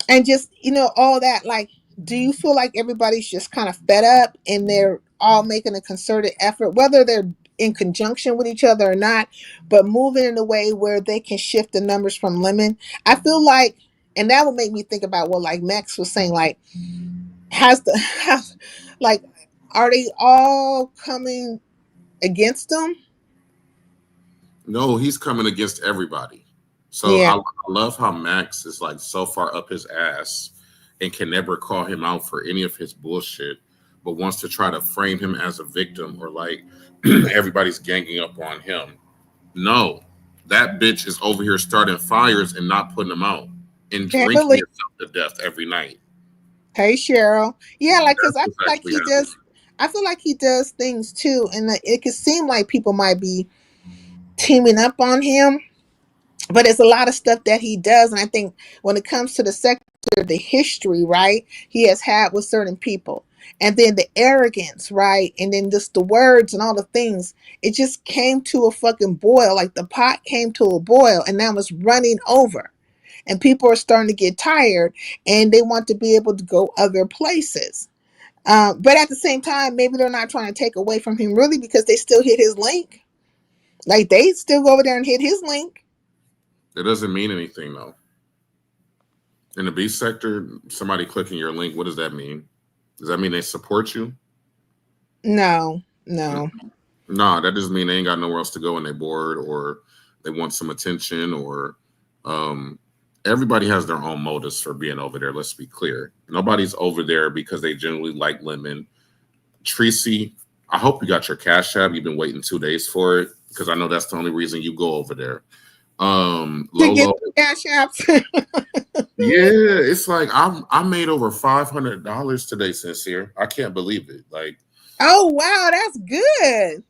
and just all that, like, do you feel like everybody's just kind of fed up and they're all making a concerted effort, whether they're in conjunction with each other or not, but moving in a way where they can shift the numbers from Lemon? I feel like, and that would make me think about what like Max was saying, like, has like, are they all coming against them? No, he's coming against everybody. So Yeah. I love how Max is like so far up his ass and can never call him out for any of his bullshit, but wants to try to frame him as a victim or like everybody's ganging up on him. No, that bitch is over here starting fires and not putting them out and Can't drinking believe. yourself to death every night. Hey Cheryl. Yeah, like, because That's I feel what's like actually he happening. does. I feel like he does things too, and it could seem like people might be teaming up on him, but it's a lot of stuff that he does. And I think when it comes to the sector, the history, right, he has had with certain people, and then the arrogance, right, and then just the words and all the things, it just came to a fucking boil. Like the pot came to a boil, and now it's running over, and people are starting to get tired, and they want to be able to go other places. But at the same time, maybe they're not trying to take away from him really, because they still hit his link. Like, they still go over there and hit his link. It doesn't mean anything though. In the B sector, somebody clicking your link, what does that mean? Does that mean they support you? No. Nah, that doesn't mean they ain't got nowhere else to go and they're bored or they want some attention or everybody has their own motives for being over there. Let's be clear. Nobody's over there because they generally like Lemon. Tracy, I hope you got your Cash App. You've been waiting 2 days for it because I know that's the only reason you go over there. To get Lolo, the cash apps. yeah, it's like I made over $500 today, Sincere. I can't believe it. Like, Oh, wow, that's good.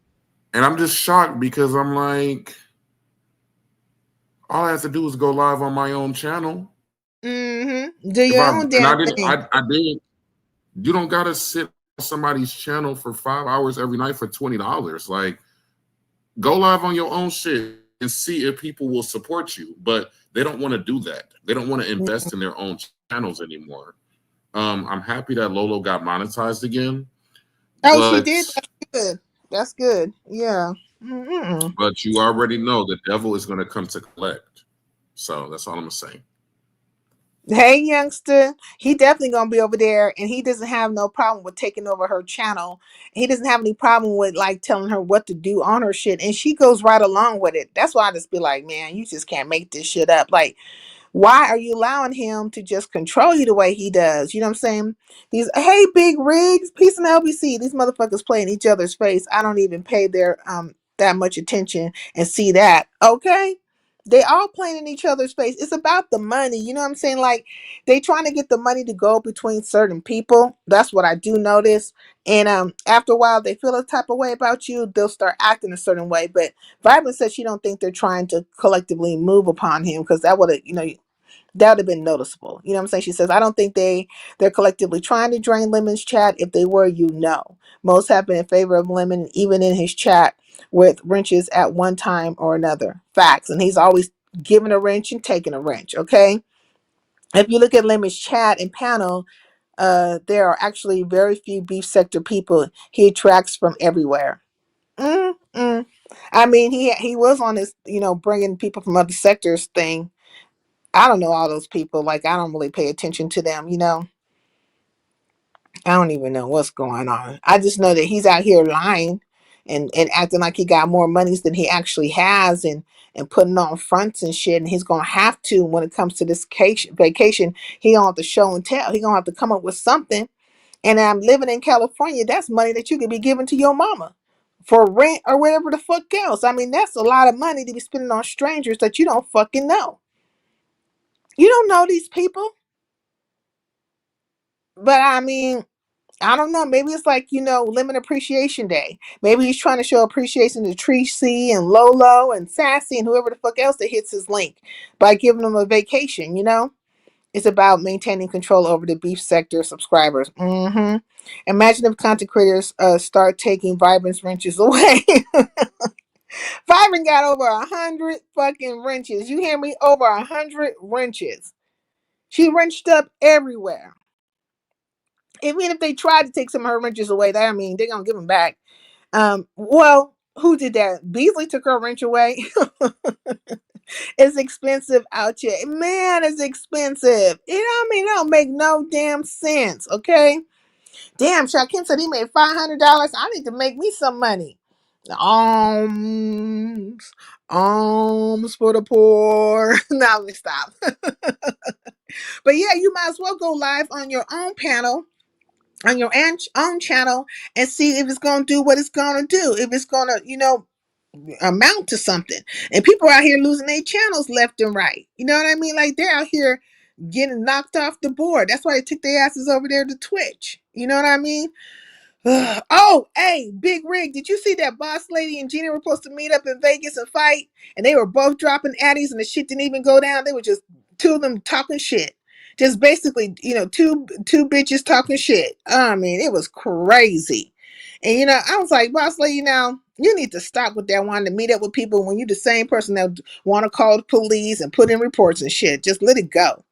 and I'm just shocked because I'm like, all I have to do is go live on my own channel. Mm-hmm. Do If your I own and I damn didn't, thing. I didn't. You don't gotta sit on somebody's channel for 5 hours every night for $20. Like, go live on your own shit and see if people will support you. But they don't want to do that. They don't want to invest in their own channels anymore. I'm happy that Lolo got monetized again, Oh, she but did. That's good. That's good. Yeah. Mm-mm. but you already know the devil is gonna come to collect. So that's all I'm gonna say. Hey, youngster. He definitely gonna be over there, and he doesn't have no problem with taking over her channel. He doesn't have any problem with like telling her what to do on her shit, and she goes right along with it. That's why I just be like, man, you just can't make this shit up. Like, why are you allowing him to just control you the way he does? You know what I'm saying? These, hey, big rigs, peace and LBC. These motherfuckers play in each other's face. I don't even pay their that much attention and see that. Okay. They all playing in each other's face. It's about the money. You know what I'm saying? Like they trying to get the money to go between certain people. That's what I do notice. And after a while they feel a type of way about you, they'll start acting a certain way. But Vibrant said she don't think they're trying to collectively move upon him because that would have, that would have been noticeable. You know what I'm saying? She says, I don't think they're collectively trying to drain Lemon's chat. If they were, most have been in favor of Lemon, even in his chat with wrenches at one time or another. Facts. And he's always giving a wrench and taking a wrench. Okay. If you look at Lemon's chat and panel, there are actually very few beef sector people. He attracts from everywhere. Mm-mm. I mean, he was on this, bringing people from other sectors thing. I don't know all those people. Like, I don't really pay attention to them. I don't even know what's going on. I just know that he's out here lying and acting like he got more monies than he actually has and putting on fronts and shit. And he's going to have to, when it comes to this vacation, he going to have to show and tell. He going to have to come up with something. And I'm living in California. That's money that you could be giving to your mama for rent or whatever the fuck else. I mean, that's a lot of money to be spending on strangers that you don't fucking know. You don't know these people. But I mean, I don't know. Maybe it's like, Lemon Appreciation Day. Maybe he's trying to show appreciation to Tracy and Lolo and Sassy and whoever the fuck else that hits his link by giving them a vacation. It's about maintaining control over the beef sector subscribers. Imagine if content creators start taking Vibrant's wrenches away. Vibrant got over 100 fucking wrenches. You hear me? Over 100 wrenches. She wrenched up everywhere. Even if they tried to take some of her wrenches away, they're gonna give them back. Well, who did that? Beasley took her wrench away. It's expensive out here. Man, it's expensive. You know what I mean? It don't make no damn sense. Okay. Damn, Shaquem said he made $500. I need to make me some money. Alms for the poor. Now let me stop. But yeah, you might as well go live on your own panel, on your own channel, and see if it's going to do what it's going to do. If it's going to, amount to something. And people are out here losing their channels left and right. You know what I mean? Like they're out here getting knocked off the board. That's why they took their asses over there to Twitch. You know what I mean? Oh, hey, Big Rig, did you see that Boss Lady and Gina were supposed to meet up in Vegas and fight? And they were both dropping addies and the shit didn't even go down. They were just two of them talking shit. Just basically, two bitches talking shit. I mean, it was crazy. And, I was like, Boss Lady, now, you need to stop with that wanting to meet up with people when you're the same person that want to call the police and put in reports and shit. Just let it go.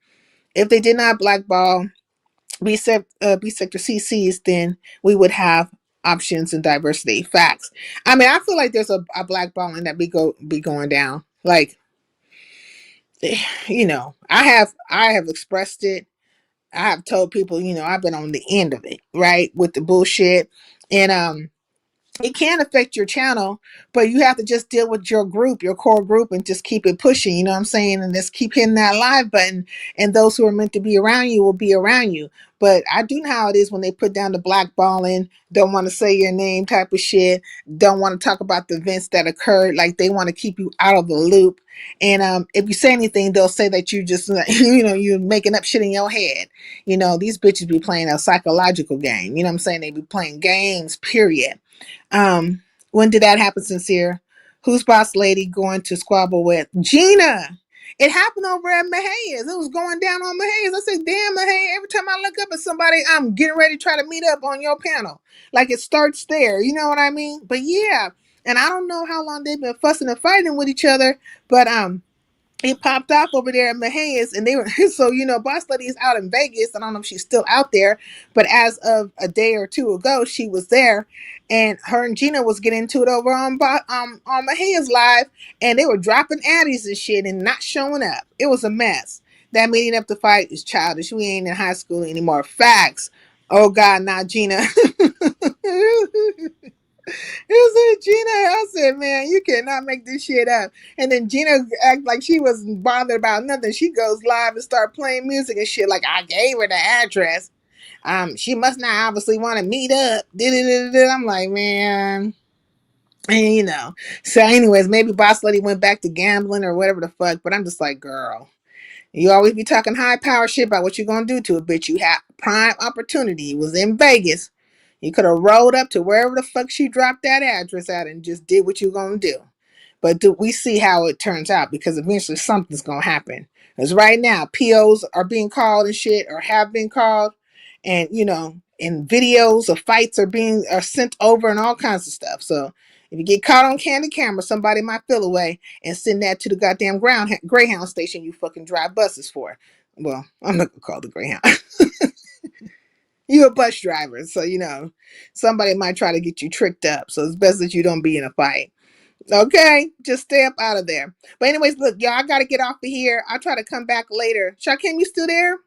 If they did not blackball B sector CCs, then we would have options and diversity. Facts. I mean, I feel like there's a blackballing that be going down. Like, I have expressed it. I have told people, I've been on the end of it, right, with the bullshit, and it can affect your channel, but you have to just deal with your group, your core group, and just keep it pushing. You know what I'm saying? And just keep hitting that live button. And those who are meant to be around you will be around you. But I do know how it is when they put down the blackballing, don't want to say your name type of shit, don't want to talk about the events that occurred. Like they want to keep you out of the loop. And if you say anything, they'll say that you just, you're making up shit in your head. These bitches be playing a psychological game. You know what I'm saying? They be playing games, period. When did that happen, Sincere? Who's Boss Lady going to squabble with? Gina! It happened over at Mahaya's. It was going down on Mahaya's. I said, damn, Mahaya, every time I look up at somebody, I'm getting ready to try to meet up on your panel. Like it starts there. You know what I mean? But yeah, and I don't know how long they've been fussing and fighting with each other, but it popped off over there at Mahaya's, and they were so Boss Lady is out in Vegas. I don't know if she's still out there, but as of a day or two ago, she was there, and her and Gina was getting into it over on Mahaya's live, and they were dropping addies and shit and not showing up. It was a mess. That meeting up to fight is childish. We ain't in high school anymore. Facts. Oh God, not Gina. It said Gina. I said, man, you cannot make this shit up. And then Gina act like she wasn't bothered about nothing. She goes live and start playing music and shit. Like I gave her the address. She must not obviously want to meet up. I'm like, man, And so anyways, maybe boss lady went back to gambling or whatever the fuck. But I'm just like, girl, you always be talking high power shit about what you gonna do to a bitch. You had prime opportunity. It was in Vegas. You could have rolled up to wherever the fuck she dropped that address at and just did what you gonna do. But do we see how it turns out? Because eventually something's gonna happen. Because right now, POs are being called and shit, or have been called, and and videos of fights are sent over and all kinds of stuff. So if you get caught on candid camera, somebody might feel away and send that to the goddamn Greyhound station you fucking drive buses for. Well, I'm not gonna call the Greyhound. You're a bus driver, so somebody might try to get you tricked up. So it's best that you don't be in a fight. Okay, just stay up out of there. But anyways, look, y'all, I gotta get off of here. I'll try to come back later. Shakim, you still there?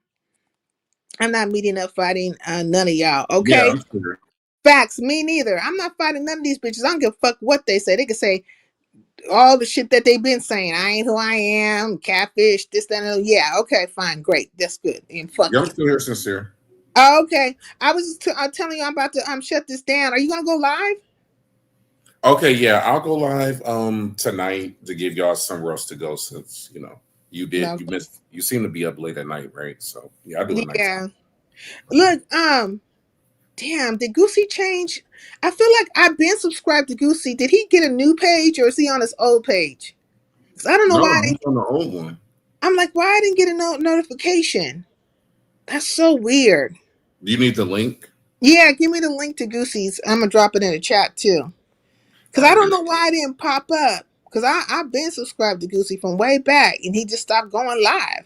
I'm not meeting up fighting none of y'all. Yeah, Okay, I'm sure. facts. Me neither. I'm not fighting none of these bitches. I don't give a fuck what they say. They can say all the shit that they've been saying. I ain't who I am. Catfish. This, that, and the other. Yeah. Okay. Fine. Great. That's good. And fuck Yeah, I'm you. still here, sincere. Okay. I was telling you I'm about to shut this down. Are you gonna go live? Okay, yeah, I'll go live tonight to give y'all somewhere else to go since No. you seem to be up late at night, right? So yeah, I'll do it Yeah. nighttime. Look. Damn. Did Goosey change? I feel like I've been subscribed to Goosey. Did he get a new page or is he on his old page? 'Cause I don't know No, why. he's on the old one. I'm like, why I didn't get a notification? That's so weird. Do you need the link? Yeah, give me the link to Goosey's. I'm gonna drop it in the chat too. Cause All I right, don't good. know why it didn't pop up. Cause I've been subscribed to Goosey from way back, and he just stopped going live.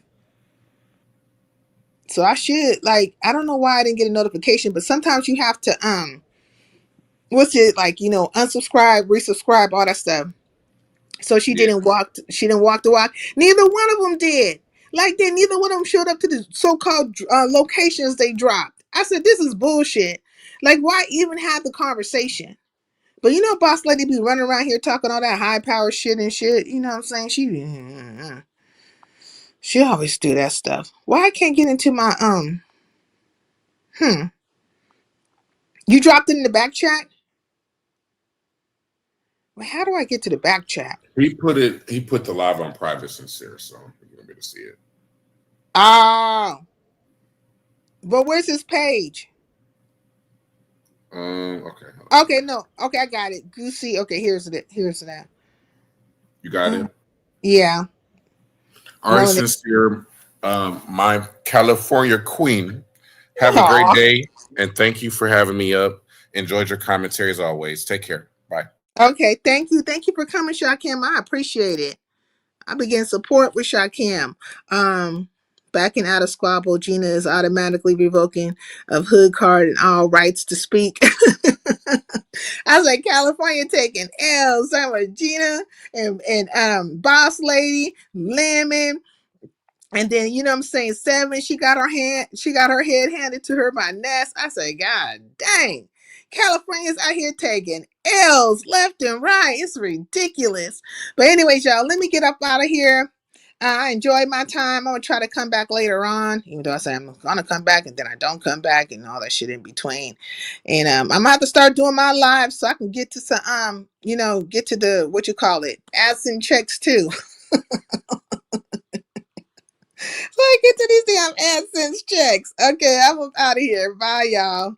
So I should I don't know why I didn't get a notification, but sometimes you have to what's it unsubscribe, resubscribe, all that stuff. So she Yeah. didn't walk. She didn't walk the walk. Neither one of them did. Neither one of them showed up to the so-called locations they dropped. I said, this is bullshit. Like, why even have the conversation? But boss lady be running around here talking all that high power shit and shit. You know what I'm saying? She always do that stuff. Why I can't get into my You dropped it in the back chat? Well, how do I get to the back chat? He put the live on private, sincere, so you won't be able to see it. Oh. But where's his page? Okay. Okay, no. Okay, I got it. Goosey. Okay, here's it. Here's that. You got it? Yeah. All right, sincere. My California queen. Have a great Aw. day, and thank you for having me up. Enjoyed your commentary as always. Take care. Bye. Okay, thank you. Thank you for coming, Shakim. I appreciate it. I begin support with Shakim. Backing out of squabble, Gina is automatically revoking of hood card and all rights to speak. I was like, California taking L's. I'm with Gina and Boss Lady, Lemon. And then what I'm saying, Seven, she got her head handed to her by Ness. I say, God dang. California's out here taking L's left and right. It's ridiculous. But anyways, y'all, let me get up out of here. I enjoyed my time. I'm gonna try to come back later on, even though I say I'm gonna come back and then I don't come back and all that shit in between. And I'm gonna have to start doing my live so I can get to some get to the what you call it, ads and checks too. So I get to these damn AdSense checks. Okay, I'm out of here. Bye, y'all.